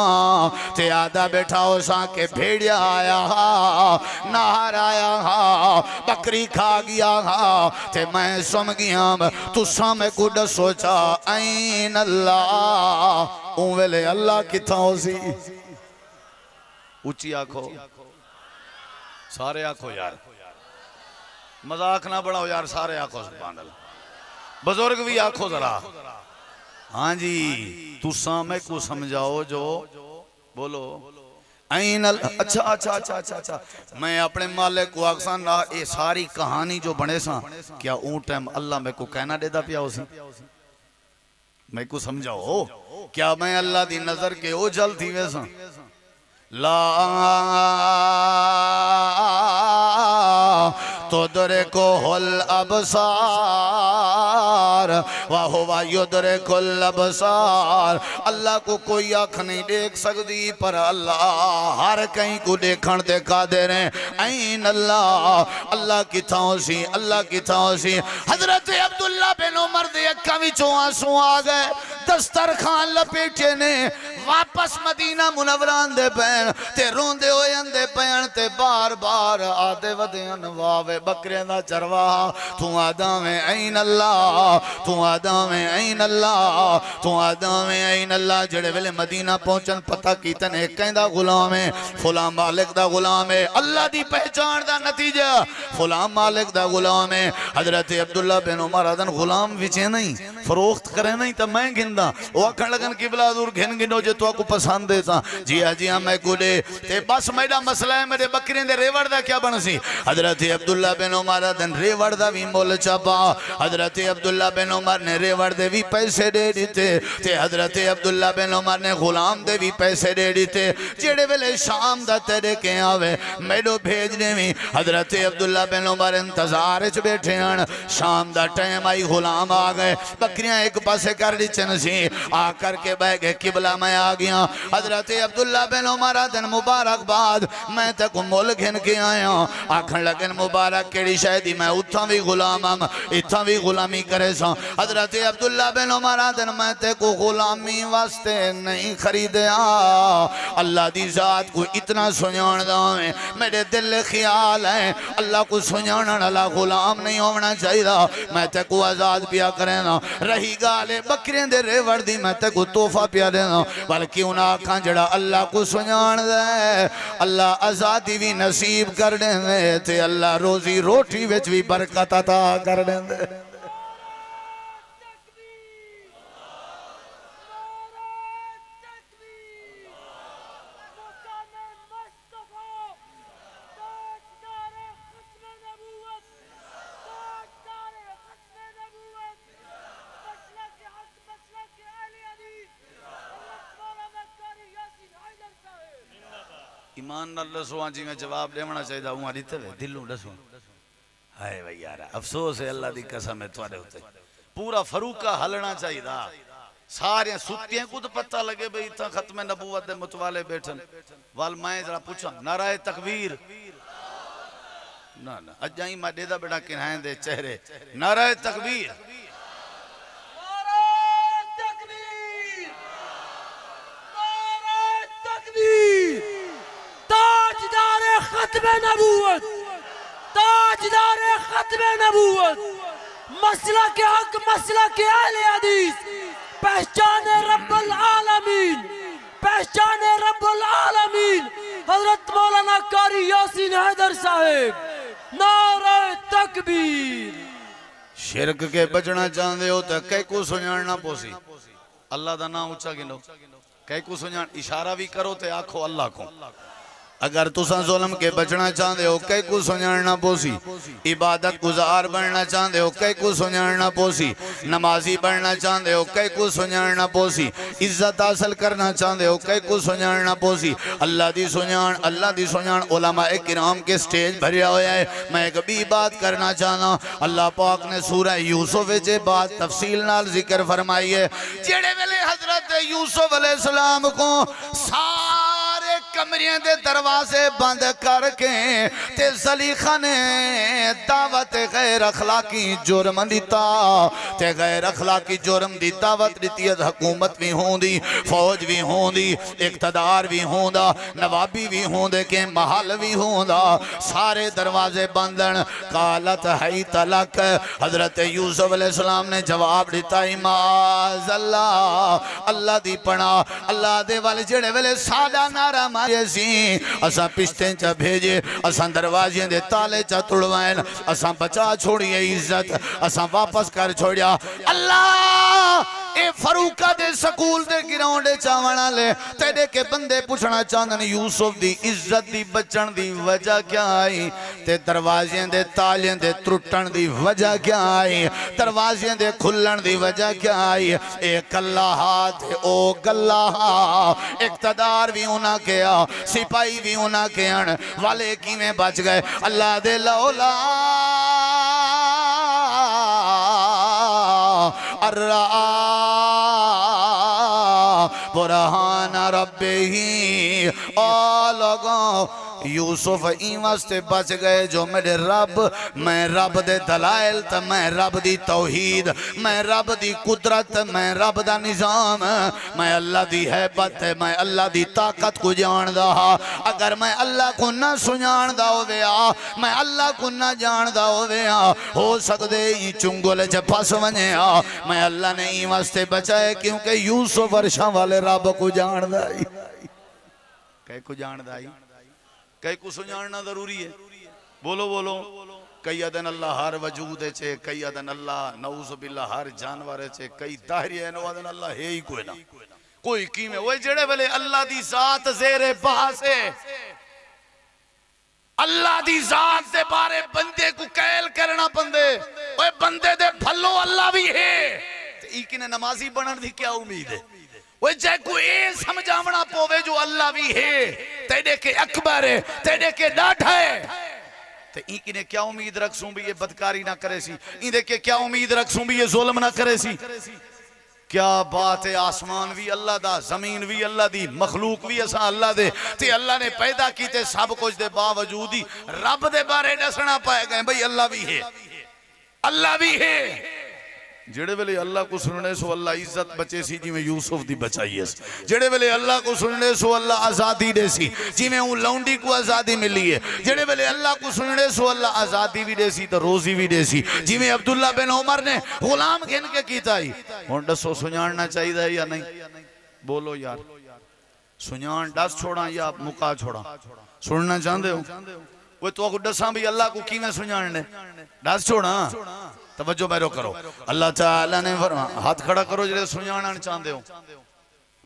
S1: ते आदा बैठा होसा के भेड़िया आया नहर आया बकरी खा गया ते मैं सुम गया तुसा मैं को दसो चा ऐन अल्लाह ऊ वेले अल्लाह किथा होसी? उची आखो सारे आखो यार मजाक ना बढ़ाओ यार सारे आखो सुभान अल्लाह बुजुर्ग भी आखो जरा। हाँ जी तुसा मैं को समझाओ जो बोलो ऐन अच्छा अच्छा अच्छा अच्छा अच्छा मैं अपने मालिक को आखसा ना ये सारी कहानी जो बने सा क्या ऊ टाइम अल्लाह मैं को कहना देता पिया उसी मैं को समझाओ क्या मैं अल्लाह दी नजर के ओ जल थी वैसा ला तुदरिकुहुल अबसार व हुवा युदरिकुल अबसार। अल्लाह को कोई आँख नहीं देख सकती पर अल्लाह हर कहीं को देखण ते कादिर है। ऐन अल्लाह, अल्लाह किथां सी, अल्लाह किथां सी। हजरत अब्दुल्ला बिन उमर दे अक्खां विचों आंसू आ गए, दस्तरखान लपेटे ने वापस मदीना मुनव्वरा दे पैन ते रोंदे होए आंदे पैन ते बार बार आदे वदेन वावे बकरियां दा चरवाहा तू आदा में ऐन अल्लाह, तू आदा में ऐन अल्लाह, तू आदा में ऐन अल्लाह। जेड़े वेले मदीना पहुंचन पता कीतन एक कहंदा गुलाम है फुला मालिक दा गुलाम है। अल्लाह दी पहचान दा नतीजा फुला मालिक दा गुलाम है। हजरत अब्दुल्ला बिन उमर आदन गुलाम विचे नहीं फरोख्त करे नहीं तो मैं गिनदा वो आखन लगन किबला दूर घिन गिनो जे तो को पसंद है सा जी हाँ मैं गुडे ते बस मेरा मसला है मेरे बकरियां दे रेवड़ दा क्या बनसी। हजरत अब्दुल्ला बिन उमर आदन रेवड़ दा भी मोल चापा। हजरत अब्दुल्ला बिन उमर ने रेवड़ दे भी पैसे दे दिते ते हजरत अब्दुल्ला बिन उमर ने गुलाम दे भी पैसे दे दिते। जेड़े वेले शाम दा तेरे के आवे मेडो भेजने भी हजरत अब्दुल्ला बिन उमर इंतजार च बैठे हन। शाम दा टाइम आई गुलाम आ गए बकरियां एक पासे कर दिचन सी आ करके बह गए किबला मैं आ गया। हजरत अब्दुल्ला बिन उमर आदन मुबारकबाद मैं तक मुल घिन के आया। आखन लगन मुबारक केड़ी शायदी मैं उथा भी गुलाम हम इथा भी गुलामी करे सा। हजरत अब्दुल्ला बिन उमर आदन मैं ते को गुलामी वास्ते नहीं खरीदया अल्लाह दी जात को इतना सुनाणदा है। मेरे दिल ख्याल है अल्लाह को सुनाणन वाला गुलाम नहीं होना चाहिए। मैं ते को आजाद पिया करेना रही गाले बकरियां दे रेवड़ दी मैं ते को तोहफा पिया देना बल्कि उन्हें आखा जड़ा अल्लाह को सुनाण दे अल्लाह आजादी भी नसीब कर दे ते अल्लाह रोजी रोटी विच भी बरकत अता कर दे। ईमान नाल दसो जी मैं जवाब देना चाहिए हूँ दिते वे दिलों दसो हाय भाई यार अफसोस है अल्लाह दी कसम है तुहाडे उत्ते पूरा फरूका हलना चाहिए सारे सुत्तियां को तो पता लगे भाई इतना खत्म नबूवत दे मुतवाले बैठन वाल मैं जरा पूछा नाराए तकबीर ना ना अजाई मैं देदा बेटा किनाए दे चेहरे नाराए तकबीर
S2: ताजदारे खत्म नबूवत ताजदारे खत्म नबूवत मसला के हक मसला के अहले हदीस पहचाने रब्बुल आलमीन पहचाने रब्बुल आलमीन हजरत मौलाना कारी यासीन हैदर साहब नारे तकबीर।
S1: शिरक के बचना चाहते हो तो कई को सुनाना पोसी अल्लाह का नाम ऊंचा गिनो कई को सुनान इशारा भी करो तो आखो अल्लाह को। अगर तुसा जुल्म के बचना चाहते हो कई को सुनाना पोसी इबादत गुजार बनना चाहते हो कई को सुनाना पोसी नमाजी बनना चाहते हो कई को सुनाना पोसी इज्जत हासिल करना चाहते हो कई को सुनाना पोसी अल्लाह दी सुनान उलमा किराम के स्टेज भरिया होया है। मैं एक भी बात करना चाहना अल्लाह पाक ने सूरह यूसुफ विच बात तफसील नाल जिक्र फरमाई है। जेड़े वेले हजरत यूसुफ अलैहिस्सलाम को सारे कमरियां दे दरवाजे बंद करके ते ज़लीखा ने दावत गैर अखलाकी जुर्म दिता ते गैर अखलाकी जुर्म दी दावत दी हुकूमत भी होंदी फौज भी होंदी इक़्तिदार भी होंदा नवाबी भी होंदे के महल भी होंदा सारे दरवाजे बंदन कालत है तलक। हजरत यूसुफ अलैहिस्सलाम ने जवाब दिता माज़अल्लाह अल्लाह दी पनाह अल्लाह दे वाले जेड़े वेले साडा नारा मारे सी असा पिछते च भेजे असा दरवाजे दे ताले च तुड़वाएन असा बचा छोड़िए इज्जत असा वापस कर छोड़िया। अल्लाह ए फरूका दे स्कूल दे ग्राउंड चावण वाले तेरे के बंदे पूछना चाहते यूसुफ दी इज्जत दी बचन दी वजह क्या आई ते दरवाजे दे तालियां दे त्रुटन दी वजह क्या आई दरवाजे दे खुलन दी वजह क्या आई ए कल्ला हाथ ओ गल्ला इक्तदार भी उन्हें किया सिपाही भी उन्हें कहन वाले किवें बच गए अल्लाह दे लौला अर्रा बुरहान रब्बिही ओ लोगों यूसुफ ई वास्ते बच गए जो मेरे रब मैं रब दे दलाइल त मैं रब दी तौहीद मैं रब दी कुदरत मैं रब दा निजाम मैं अल्लाह दी हैबत मैं अल्लाह दी ताकत को जानदा अगर मैं अल्लाह को ना सुनांदा होवेया मैं अल्लाह को ना जानदा होवेया हो सकदे ई चुंगल च फस वने मैं अल्लाह ने ई वास्ते बचाए क्योंकि यूसुफ अर्शां वाले रब को जानदा ही कई को जानदा ही कई को सुनाना जरूरी है बोलो बोलो कई अदन अल्लाह हर वजूद चे कई अदन अल्लाह नऊज बिल्ला हर जानवर चे कई दाहरी है अदन अल्लाह है ही कोई ना कोई की में वो जेड़े वेले अल्लाह दी जात जेरे बहस है अल्लाह दी जात दे बारे बंदे को कैल करना पंदे ओए बंदे दे फल्लो अल्लाह भी है ते ई किने नमाजी बनन दी क्या उम्मीद है वो जै को ए समझावना पोवे जो अल्लाह भी है तेरे के अकबर है तेरे के डाढ़ा है ते ई किने क्या उम्मीद रखसूं भी ये बदकारी ना करे सी इंदे के क्या उम्मीद रखसूं भी ये जुल्म ना करे सी क्या बात है आसमान भी अल्लाह दा जमीन भी अल्लाह दी मखलूक भी असा अल्लाह दे ते अल्लाह ने पैदा कीते सब कुछ दे बावजूद ही रब दे बारे दसना पाए गए भाई अल्लाह भी है अल्लाह भी है जेड़े वेले अल्लाह को सुनने सो अल्लाह इज्जत बचे सी जिवें यूसुफ दी बचाई है जेड़े वेले अल्लाह को सुनने सो अल्लाह आजादी दे सी जिवें उ लौंडी को आजादी मिली है जेड़े वेले अल्लाह को सुनने सो अल्लाह आजादी भी दे सी तो रोजी भी दे सी जिवें अब्दुल्ला बिन उमर ने गुलाम गिन के कीता ही हुन दसो सुनाना चाहिए या नहीं बोलो यार सुनान दस छोड़ा या मुका छोड़ा सुनना चाहते हो वो तो दसा भी अल्लाह को किवें सुनाने दस छोड़ा तवज्जो मेरो करो अल्लाह ताला ने फरमाया हाथ खड़ा करो जेड़े सुनाना चाहते हो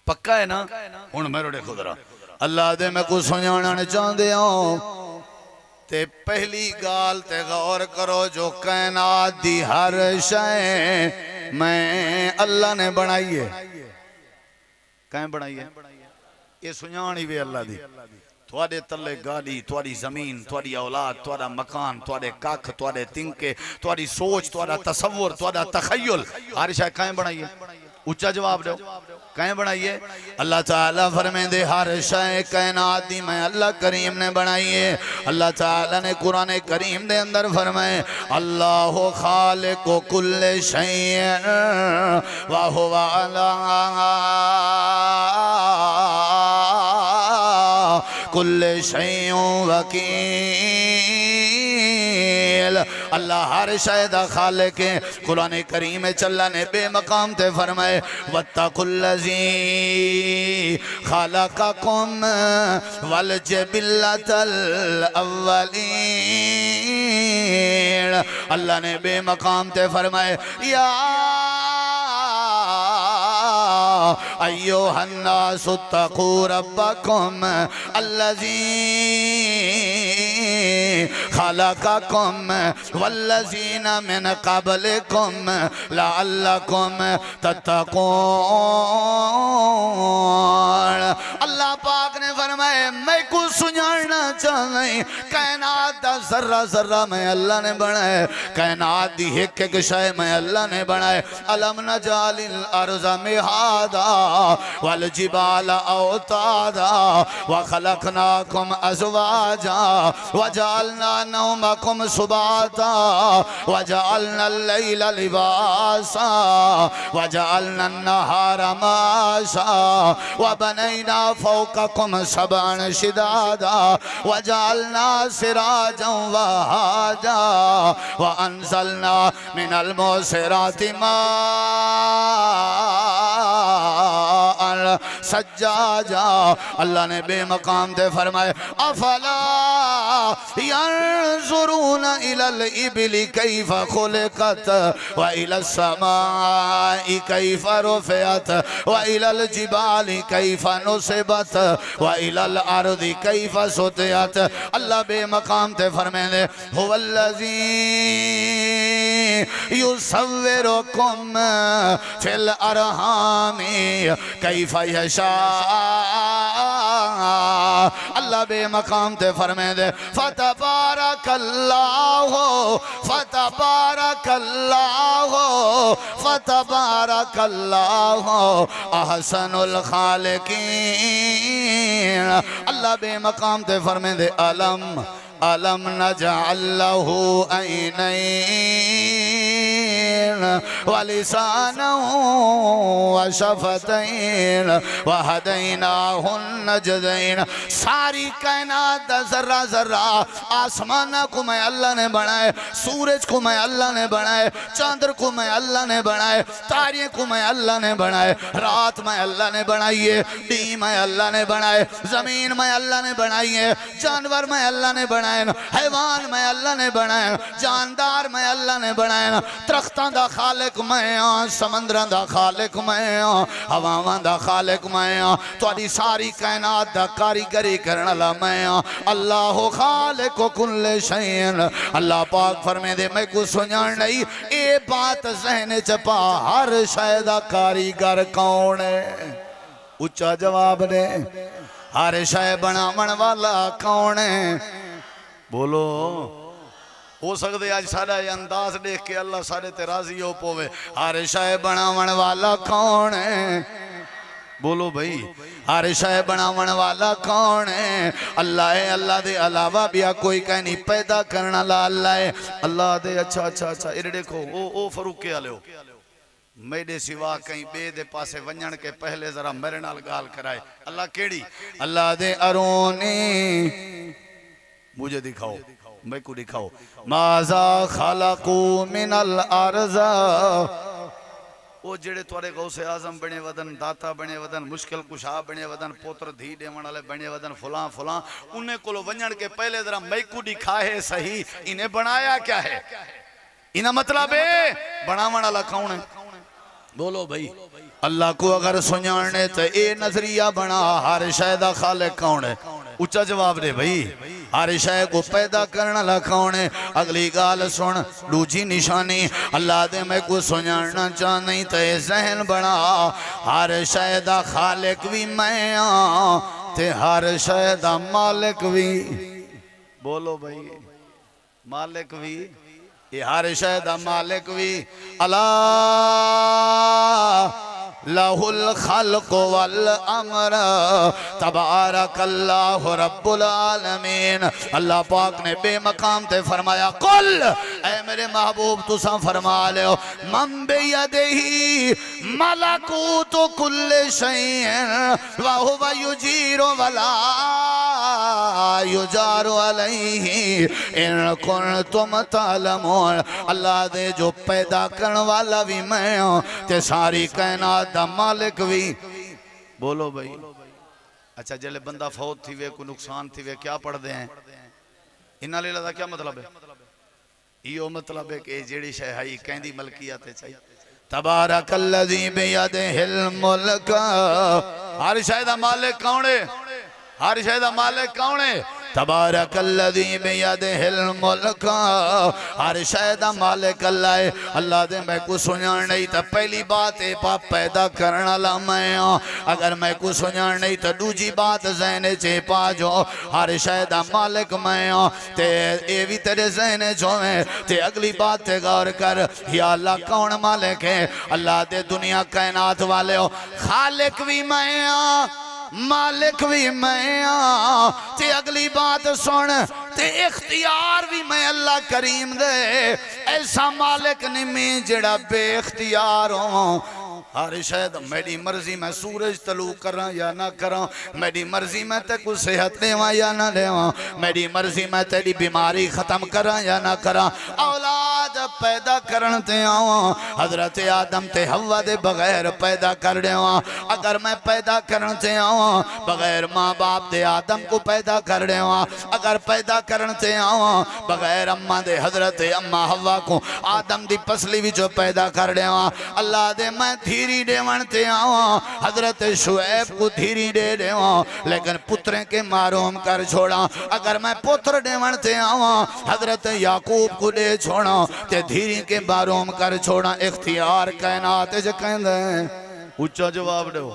S1: पक्का है ना हुन मेरो देखो जरा अल्लाह दे मैं को सुनाना चाहते हो ते पहली गाल ते गौर करो जो कायनात दी हर शय मैं अल्लाह ने बनाई है कैं बनाई है ये सुनान ही वे अल्लाह दी थोड़े तले गाड़ी थोड़ी जमीन थोड़ी औलाद थोड़ा मकान थोड़े कख थोड़े तिनके थोड़ी सोच थोड़ा तसव्वुर थोड़ा तखय्युल हर शय कैं बनाई है उच्चा जवाब दो कैं बनाई है अल्लाह ताला फरमाते हर शय कायनात दी मैं अल्लाह करीम ने बनाई है अल्लाह ताला ने कुरान करीम दे अंदर फरमाए अल्लाहु खालिकु कुल्ले शैइन व हुवा अला कुल्ले शैइन वकील अल्लाह हर शय दा खालिक है कुरान करीम में चल्ला ने बेमकाम ते फरमाए वत्तकुल्लज़ी खलक़कुम वल जबिल्लतल अव्वलीन अल्लाह ने बेमकाम ते फरमाए या अय्युहन्नासु तक़ू रब्बकुम अल्लज़ी खलक़कुम वल्लज़ीना मिन क़ब्लिकुम लअल्लकुम तत्तक़ून अल्लाह पाक ने फरमाए मैं को सुनाना चाहते कायनात दा जर्रा जर्रा मैं अल्लाह ने बनाए कायनात दी एक एक शय मैं अल्लाह ने बनाए अलम नजालिल अर्ज़ा मिहादा वल जिबाल औतादा व खलकनाकुम अज़वाजा व जअलना नौमकुम सुबाता व जअलना अल-लैला लिबासा व जअलना अन-नहारा माशा व बनैना फौककुम सबअन शिदादा व जअलना सिराजन वहाजा व अंज़लना मिनल मुसिराति सज्जाजा अल्लाह ने बेमकाम दे फरमाए अफला यंजुरून इलल इबिली कैफ खुलिकत व इलस समाई कैफ रुफियत व इलल जिबाली कैफ नुसिबत व इलल अर्दी कैफ सुतियत। अल्लाह बेमकाम ते फरमाते हुवल्लज़ी युसव्विरुकुम फिल अरहामी कैफ यशा। अल्लाह बेमकाम ते फरमाते फतबारकल्लाहु फतबारकल्लाहु फतबारकल्लाहु अहसनुल खालिकीन। अल्लाह बेमकाम ते फरमाते अलम अलम नजअल लहू ऐनैन व लिसानहु व शफतैन व हदैनाहु नजदैन। सारी कायनात दा जर्रा जर्रा आसमान को मैं अल्लाह ने बनाए, सूरज को मैं अल्लाह ने बनाए, चंद्र को मैं अल्लाह ने बनाए, तारे को मैं अल्लाह ने बनाए, रात में अल्लाह ने बनाई है, दिन में अल्लाह ने बनाए, जमीन में अल्लाह ने बनाई है, जानवर में अल्लाह ने बनाए, हैवान में अल्लाह ने बनाए, जानदार में अल्लाह ने बनाए, दरख्तां दा खालिक मैं हां, समंदरां दा खालिक मैं हां, हवावां दा खालिक मैं हां, तुहाडी सारी कायनात दा कारीगरी करने वाला मैं हां। अल्लाह खालिक कुल्ले शैइन। अल्लाह पाक फरमाते मैं को सुनान नहीं ये बात ज़हन च पा हर शय दा कारीगर कौन है? उच्चा जवाब ने हर शय बनावन वाला कौन है? बोलो। हो सकते आज सारा अंदाज देख के अल्लाह सारे ते राजी हो पोवे। हर शय बनावन वाला कौन है? बोलो भाई। हर शय बनावन वाला कौन है? अल्लाह है। अल्लाह दे अलावा भी कोई कह नहीं पैदा करने वाला अल्लाह है। अल्लाह दे अच्छा अच्छा अच्छा इधर देखो ओ फरूके वाले हो मेरे सिवा कहीं बे दे पासे वंजन के पहले जरा मेरे नाल गाल कराए। अल्लाह केड़ी? अल्लाह दे अरोनी मुझे दिखाओ मैं को दिखाओ। माजा खलकू मिनल अर्ज़ा वो जेड़े तुआरे गौसे आजम बने वदन दाता बने वदन मुश्किल कुशा बने वदन पोत्र धी देवन वाले बने वदन फुला फुला उन्हें कोलो वंजन के पहले जरा मैकू दिखा है सही इन्हें बनाया क्या है? इन्हें मतलब है बनावन वाला कौन है? बोलो भाई। अल्लाह को अगर सुनाने तो ये नजरिया बना हर शय दा खालिक कौन है? उच्चा जवाब दे भाई। हर शय को पैदा करने वाला कौन है? अगली गाल सुन दूजी निशानी अल्लाह दे मैं को सुनाना चाह नहीं तो जहन बना हर शय दा खालिक भी मैं हां ते हर शय दा मालिक भी। बोलो भाई। मालिक भी ये हर शय दा मालिक भी। अला लहुल खल्क वल अमर तबारकल्लाहु रब्बुल आलमीन। अल्लाह पाक ने बेमकाम ते फरमाया कुल ऐ मेरे महबूब तुसा फरमा लो मम बियदिही मलकूतु कुल्लि शैइन व हुवा युजीरु वला युजारु अलैहि इन कुंतुम तालमून। अल्लाह दे जो पैदा करने वाला भी मैं हूं ते सारी कायनात दा मालिक भी। बोलो भाई। अच्छा जले बंदा फौत थी वे कोई नुकसान थी वे क्या पढ़ते हैं इन्ना लीला दा क्या मतलब है? यो मतलब है कि जेड़ी शय है कहंदी मलकियत है चाहिए। तबारकल्लज़ी बियदिहिल मुल्क। हर शय दा मालिक कौन है? हर शय दा मालिक कौन है? तबारकल्लज़ी बियदिहिल मुल्क। हर शय दा मालिक अल्लाह है। अल्लाह दे मैं को सुनान नहीं तो पहली बात है पाप पैदा करने वाला मैं हां। अगर मैं को सुनान नहीं तो दूजी बात ज़हन च पा जो हर शय दा मालिक मैं हां ते ये भी तेरे ज़हन च होवे ते अगली बात ते गौर कर या अल्लाह कौन मालिक है? अल्लाह दे दुनिया कायनात वाले हो खालिक भी मैं हां मालिक भी मैं हां ते अगली बात सुन ते इख्तियार भी मैं अल्लाह करीम दे। ऐसा मालिक नहीं मैं जेड़ा बेइख्तियार हो। हर शायद मेरी मर्जी मैं सूरज तलू करा या ना करा, मेरी मर्जी मैं ते को सेहत देवा या ना देवा, मेरी मर्जी मैं तेरी बीमारी खत्म करा या ना करा। औलाद पैदा करन ते आवा, हजरत आदम ते हवा दे बगैर पैदा कर देवा। अगर मैं पैदा करन ते आवा बगैर माँ बाप दे आदम को पैदा कर देवा, अगर पैदा करन ते आवा बगैर अम्मा दे हजरत अम्मा हवा को आदम दी पसली विचों पैदा कर देवा। अल्लाह दे मैं धीरी देवन ते आवा, हजरत शुएब को धीरी दे देवा, लेकिन पुत्रे के मारूम कर छोड़ा। अगर मैं पुत्र देवन ते आवा हजरत याकूब को दे छोड़ा ते धीरी के मारूम कर छोड़ा। इख्तियार कायनात च कहंदे उच्चा जवाब दो,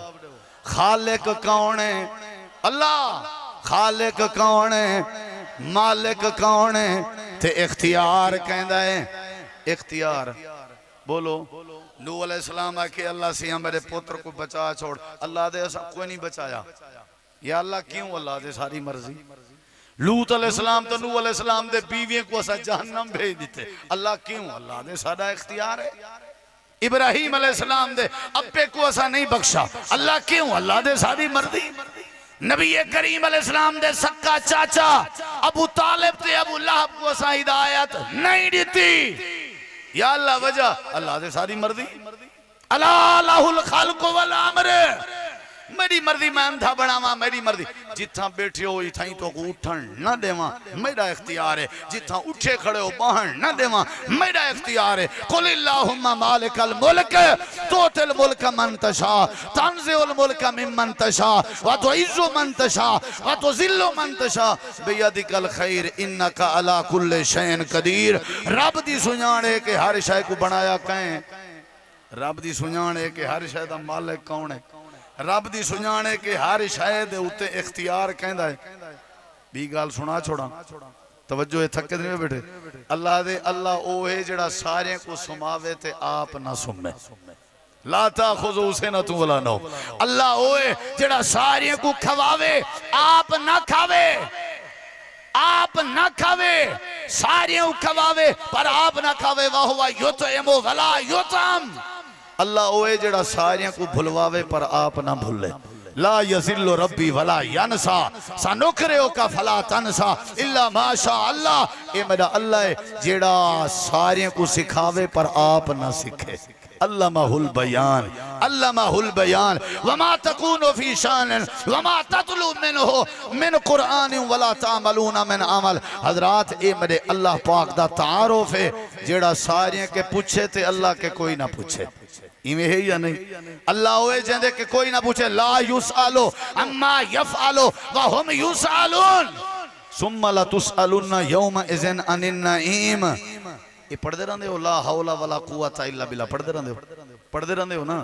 S1: खालिक कौन है? अल्लाह। खालिक कौन है? मालिक कौन है? ते इख्तियार कहंदा है इख्तियार। बोलो। नूह अलैहिस्सलाम आके अल्लाह से मेरे पुत्र को बचा छोड़, अल्लाह दे ऐसा कोई नहीं बचाया। या अल्लाह क्यों? अल्लाह दे सारी मर्जी। लूत अलैहिस्सलाम तो नूह अलैहिस्सलाम दे बीवियों को ऐसा जहन्नम भेज देते, अल्लाह क्यों? अल्लाह दे सारा इख्तियार है। इब्राहिम अलैहिस्सलाम दे अब्बे को ऐसा नहीं बख्शा, अल्लाह क्यों? अल्लाह दे सारी मर्जी। नबी करीम अलैहिस्सलाम दे सक्का चाचा अबू तालिब ते अबू लहब को ऐसा हिदायत नहीं देती, या अल्लाह वजह? अल्लाह दे सारी मर्जी। अला लाहुल खाल्कु वल अम्र, मेरी मर्जी मैं अंधा बनावा, मेरी मर्जी। जिथा बैठे हो इथाई तो उठन न देवा, मेरा इख्तियार है। जिथा उठे खड़े हो बाहर न देवा, मेरा इख्तियार है। कुल अल्लाहुम्मा मालिकल मुल्क तुतिल मुल्क मन तशा तंज़िउल मुल्क मिम्मन तशा व तुइज़्ज़ु मन तशा व तुज़िल्लु मन तशा बियदिकल खैर इन्नका अला कुल्लि शैइन कदीर। रब दी सुजान है कि हर शय को बनाया कैं, रब दी सुजान है कि हर शय दा मालिक कौन है, रब दी सुजान है कि हर शायद उत्ते इख्तियार कहंदा है। बी गल सुना छोड़ा, तवज्जो है, थके नहीं बैठे। अल्लाह दे अल्लाह ओ है जेड़ा सारे को सुमावे ते आप ना सुमे, ला ताखुज़ु सिनतु वला नौम। अल्लाह ओ है जेड़ा सारे को खवावे आप ना खावे, आप ना खावे, सारे को खवावे पर आप ना खावे। वाह हुवा युतइमु वला युतम। अल्लाह ओ है जेड़ा सारियां को भुलवावे पर आप ना भूले। ला यज़िल्लु रब्बी वला यनसा सनुकरिउ का फला तनसा इल्ला माशा अल्लाह। ए मेरा अल्लाह है जेड़ा सारियां को सिखावे पर आप ना सीखे। अल्लामाहुल बयान, अल्लामाहुल बयान। वमा तकूनु फी शानिन वमा ततलू मिनहु मिन कुरान वला तामलूना मिन अमल। हजरात ए मेरे अल्लाह पाक दा तारुफ है जेड़ा सारियां के पूछे ते अल्लाह के कोई ना पूछे। इवें है या नहीं? अल्लाह ओए जेंदे के कोई ना पूछे। ला युसअलु अम्मा यफअलु व हुम युसअलून सुम्मा ला तुसअलुन यौमा इज़िन अनिन नईम। ये पढ़ते रहंदे हो ला हौला वला कुव्वता इल्ला बिल्लाह, पढ़ते रहंदे हो, पढ़ते रहंदे हो ना।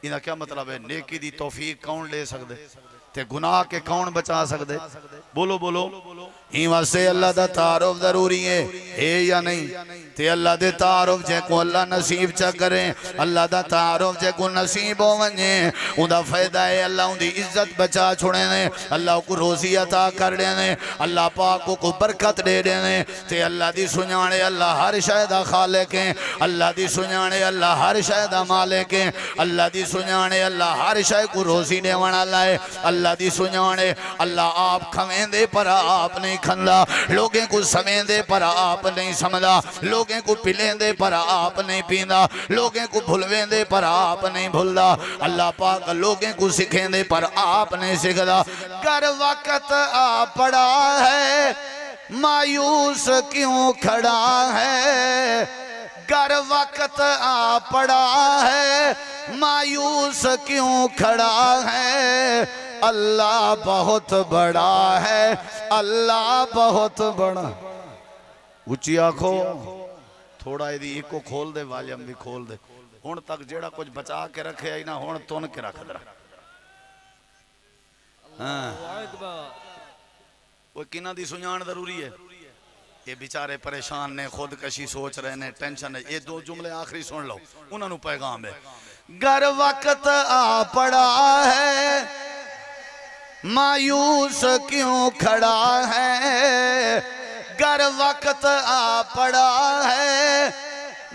S1: इना क्या मतलब है? नेकी दी तौफीक कौन ले सकदे ते गुनाह के कौन बचा सकदे? बोलो बोलो। ही वास्ते अल्लाह दा तारुफ जरूरी है या नहीं? ते अल्लाह दे तारुफ जे को अल्लाह नसीब चा करे, अल्लाह दा तारुफ जे को नसीब हो वने उदा फायदा है अल्लाह उदी इज्जत बचा छोड़े ने, अल्लाह को रोजी अता कर देने, अल्लाह पाक को बरकत दे देने। ते अल्लाह दी सुजाने अल्लाह हर शय दा खालिक है, अल्लाह दी सुजाने अल्लाह हर शय दा मालिक है, अल्लाह दी सुजाने अल्लाह हर शय को रोजी देवन वाला है, अल्लाह दी सुजाने अल्लाह आप खवेंदे पर आप नहीं खंदा, लोगों को समेंदे पर आप नहीं समझा, लोगों को पिलेंदे पर आप नहीं पींदा, लोगों को भुलवेंदे पर आप नहीं भूलदा। अल्लाह पाक लोगों को सिखेंदे पर आप नहीं सिखदा। कर वक्त आ पड़ा है मायूस क्यों खड़ा है, कर वक्त आ पड़ा है मायूस क्यों खड़ा है। अल्लाह बहुत बड़ा है, अल्लाह बहुत बड़ा। उच्ची आखो थोड़ा यदि इको खोल दे, वॉल्यूम भी खोल दे। हुण तक जेड़ा कुछ बचा के रखे आई ना हुण तुन के रख दे। हाँ वो किना दी सुजान जरूरी है। ये बेचारे परेशान ने, खुदकशी सोच रहे ने, टेंशन है। ये दो जुमले आखिरी सुन लो, उन्होंने पैगाम है। गर वक्त आ पड़ा है मायूस क्यों खड़ा है, गर वक्त आ पड़ा है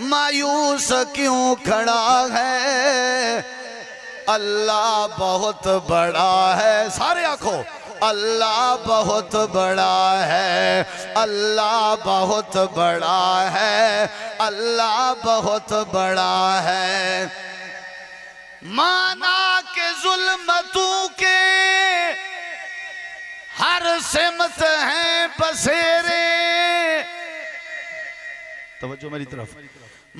S1: मायूस क्यों खड़ा है। अल्लाह बहुत बड़ा है। सारे आखो अल्लाह बहुत बड़ा है, अल्लाह बहुत बड़ा है, अल्लाह बहुत बड़ा है। माना के जुल्मतों के हर सिमत हैं बसेरे, तवज्जो मेरी तरफ।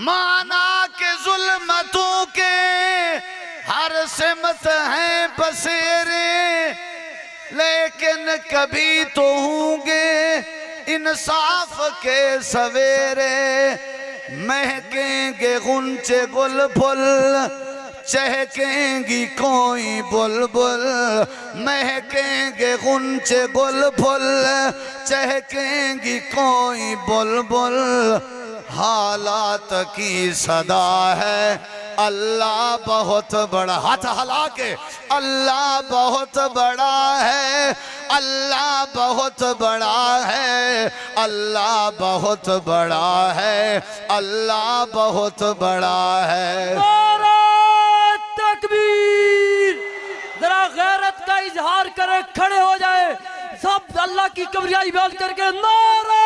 S1: माना के जुल्मतों के हर सिमत हैं बसेरे, लेकिन कभी तो होंगे इंसाफ के सवेरे। महकेंगे गुंचे गुल फुल, चहकेंगी कोई बुलबुल। महकेंगे गुंचे गुल फुल, चहकेंगी कोई बुलबुल। हालात की सदा है अल्लाह बहुत बड़ा। हाथ हला के अल्लाह बहुत बड़ा है, अल्लाह बहुत बड़ा है, अल्लाह बहुत बड़ा है, अल्लाह बहुत बड़ा है।
S2: तकबीर! जरा गैरत का इजहार करे, खड़े हो जाए सब अल्लाह की किबरियाई बयान करके। नारा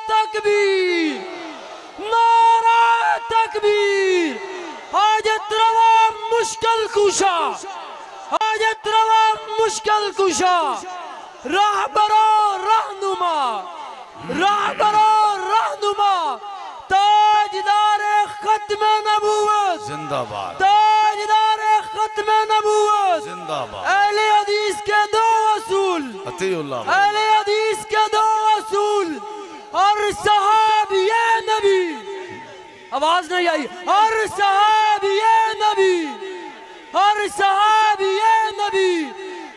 S2: तकबीर, नारा तकबीर। हाजत रवा मुश्किल कुशा, हाजत रवा मुश्किल कुशा, रहबरो रहनुमा, रहबरो रहनुमा, ताजदार खत्म नबूवत
S1: जिंदाबाद,
S2: ताजदार खत्म नबूवत
S1: जिंदाबाद।
S2: अहले हदीस के दो असूल,
S1: अतीउल्लाह,
S2: अहले हदीस के दो असूल और सहाबिये नबी। आवाज नहीं आई। और सहाबिये नबी, और सहाबिये नबी।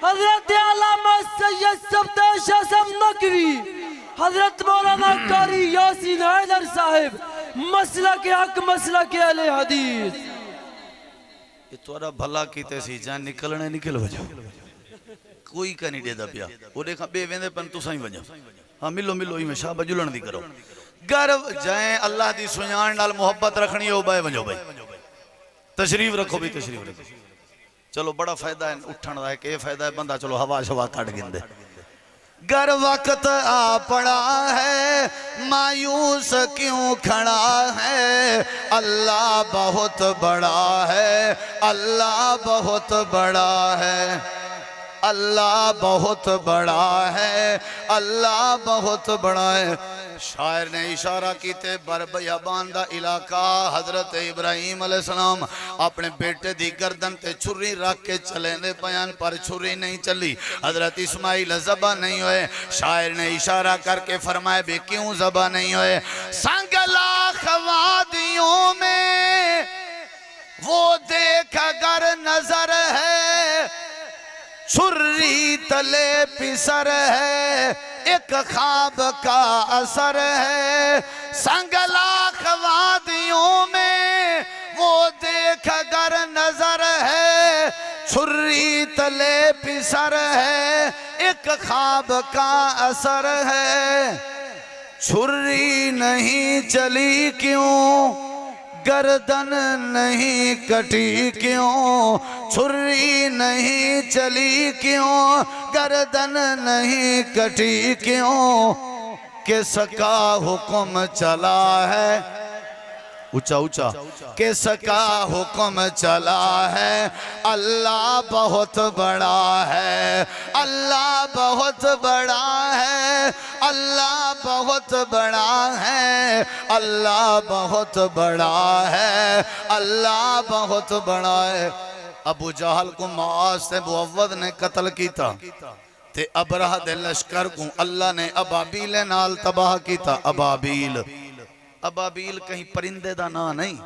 S2: हजरत अल्लामा सैयद सफदर शाह नकवी, हजरत मौलाना कारी यासीन हैदर साहिब, मसला के हक, मसला के अहले हदीस।
S1: ये तोरा भला कीते सी जान निकलने निकल वजो कोई का नहीं देदा पिया। वो देखा बे वेंदे पन तुसा ही वजो। हां मिलो मिलो ही में शाह जुलण दी करो। गर्व जाए अल्लाह दी सुजान नाल मोहब्बत रखनी हो बाय वजो भाई। तशरीफ रखो भी, तशरीफ रखो। चलो बड़ा फायदा है उठण दा, के फायदा है बंदा चलो हवा शवा कट गिंदे। गर वक्त आ पड़ा है मायूस क्यों खड़ा है, अल्लाह बहुत बड़ा है, अल्लाह बहुत बड़ा है, अल्लाह बहुत बड़ा है, अल्लाह बहुत बड़ा है। शायर ने इशारा कीते बर बियाबान दा इलाका। हजरत इब्राहिम अलैहिस्सलाम अपने बेटे दी गर्दन ते छुरी रख के चले दे बयान पर छुरी नहीं चली। हजरत इस्माइल ज़बा नहीं हुए। शायर ने इशारा करके फरमाया भी क्यों ज़बा नहीं हुए। संगला खवादियों में वो देख अगर नजर है, छुरी तले पिसर है, एक ख्वाब का असर है। संगला खवादियों में वो देख अगर नजर है, छुरी तले पिसर है, एक ख्वाब का असर है। छुरी नहीं चली क्यों, गर्दन नहीं कटी क्यों, छुरी नहीं चली क्यों, गर्दन नहीं कटी क्यों, किसका हुक्म चला है। ऊंचा ऊंचा, किसका हुक्म चला है, अल्लाह बहुत बड़ा है, अल्लाह बहुत बड़ा है, अल्लाह बहुत बड़ा है, अल्लाह बहुत बड़ा है, अल्लाह बहुत बड़ा है। अबू जहल को मुआज से मुअव्वद ने कत्ल किया ते अबरह दे लश्कर को अल्लाह ने अबाबील नाल तबाह किया। अबाबील, अबाबील कहीं परिंदे दा ना नहीं।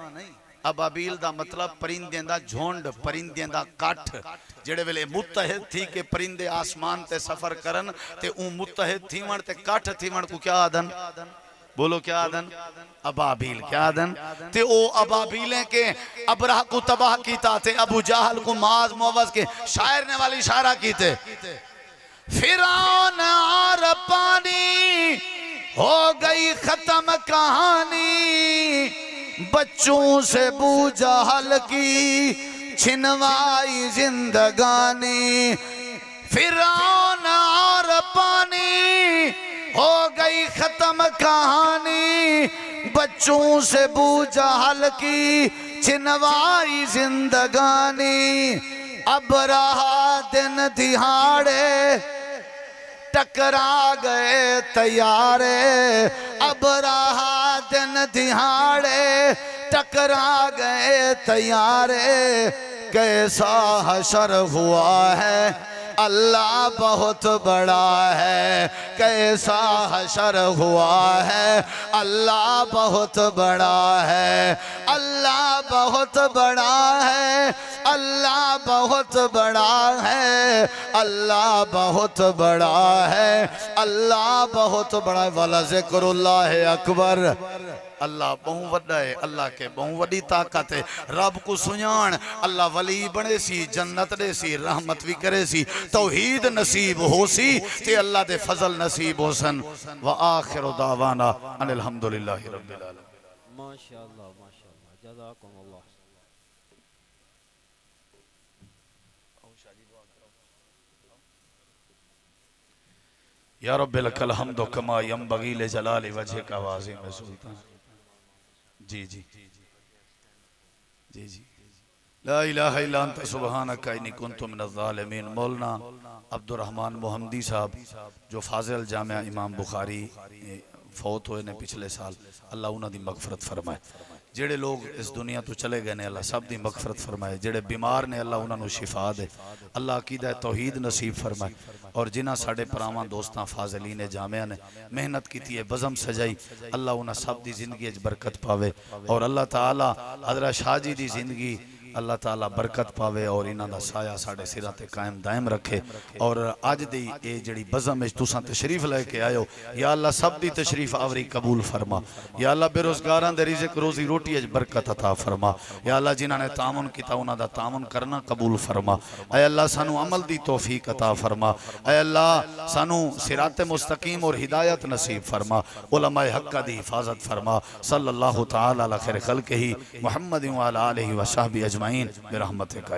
S1: अबाबील दा मतलब परिंदे दा झुंड, परिंदे दा कठ। जेड़े वेले मुतहद थी के परिंदे आसमान ते सफर करन ते ऊ मुतहद थीवण ते कठ थीवण को क्या आदन, बोलो क्या आदन, अबाबील क्या आदन। ते ओ अबाबीलें के अबरह को तबाह कीता थे। अबू जहल को माज मुअव्वज के शायर ने वाली इशारा की थे। फिरौन और पानी हो गई खत्म कहानी, बच्चों से बू जहल की छिनवाई जिंदगानी, फिरौन और पानी हो गई खत्म कहानी, बच्चों से बूझा हल्की छिनवाई जिंदगानी। अब रहा दिन दिहाड़े टकरा गए तैयारे, अब रहा दिन दिहाड़े टकरा गए तैयारे। कैसा हशर हुआ है अल्लाह बहुत बड़ा है, कैसा हशर हुआ है अल्लाह बहुत बड़ा है, अल्लाह बहुत बड़ा है, अल्लाह बहुत बड़ा है, अल्लाह बहुत बड़ा है, अल्लाह बहुत बड़ा है। वाला ज़िक्रुल्लाह अकबर, अल्लाह बहु वड्डा है, अल्लाह के बहु वड्डी ताकत है। रब को सुञाण अल्लाह वली बने सी, जन्नत दे सी, रहमत भी करे सी, तौहीद नसीब हो सी ते अल्लाह दे फजल नसीब होसन। व आखिर दावाना अनिल हम्दुलिल्लाहि रब्बिल आलमीन।
S2: माशाअल्लाह माशाअल्लाह, जज़ाकुमुल्लाह।
S1: या रब्बी लकल हम्दु कमा यंबगी लिजलाली वजहिका व अज़ीम सुल्तान। जी जी जी जी, ला इलाहा इल्ला अंत सुब्हानका इन्नी कुन्तु मिनज़ ज़ालिमीन। मौलाना अब्दुर्रहमान मोहम्मदी साहब जो फाजिल जामिया इमाम बुखारी फौत हुए ने पिछले साल, अल्लाह उन्हां दी मगफरत फरमाए। जेड़े लोग इस दुनिया तो चले गए ने अल्लाह सब दी मगफरत फरमाए, जेड़े बीमार ने अल्लाह उन्हां नू शिफा दे, अल्लाह अकीदा तौहीद नसीब फरमाए। और जिन्हां साडे भरावां दोस्तां फाजिलीन जामिया ने मेहनत की है, बज़म सजाई, अल्लाह उन्हां सब दी जिंदगी च बरकत पावे। और अल्लाह ताला हज़रत शाह जी दी जिंदगी अल्लाह ताला बरकत पावे और इन्हां दा साया साडे सिरां ते कायम दायम रखे। और अज दी ये जिहड़ी बज़म विच तुसां तशरीफ लेके आयो, या अल्लाह सब दी तशरीफ आवरी कबूल फरमा। या अल्लाह बेरोजगारां दे रिज़्क़ रोज़ी रोटी च बरकत अता फरमा। या अल्लाह जिन्हां ने तामुन कीता उन्हां दा तामुन करना कबूल फरमा। ऐ अल्लाह सानू अमल दी तौफीक अता फरमा। ऐ अल्लाह सानू सिरात मुस्तकीम और हिदायत नसीब फरमा। उलमाए हक्का दी हिफाजत फरमा। सल्लल्लाहु तआला अला खैर खल्क़िही मुहम्मद व अला आलिहि व सहबिही अजमईन बिरहमतिका।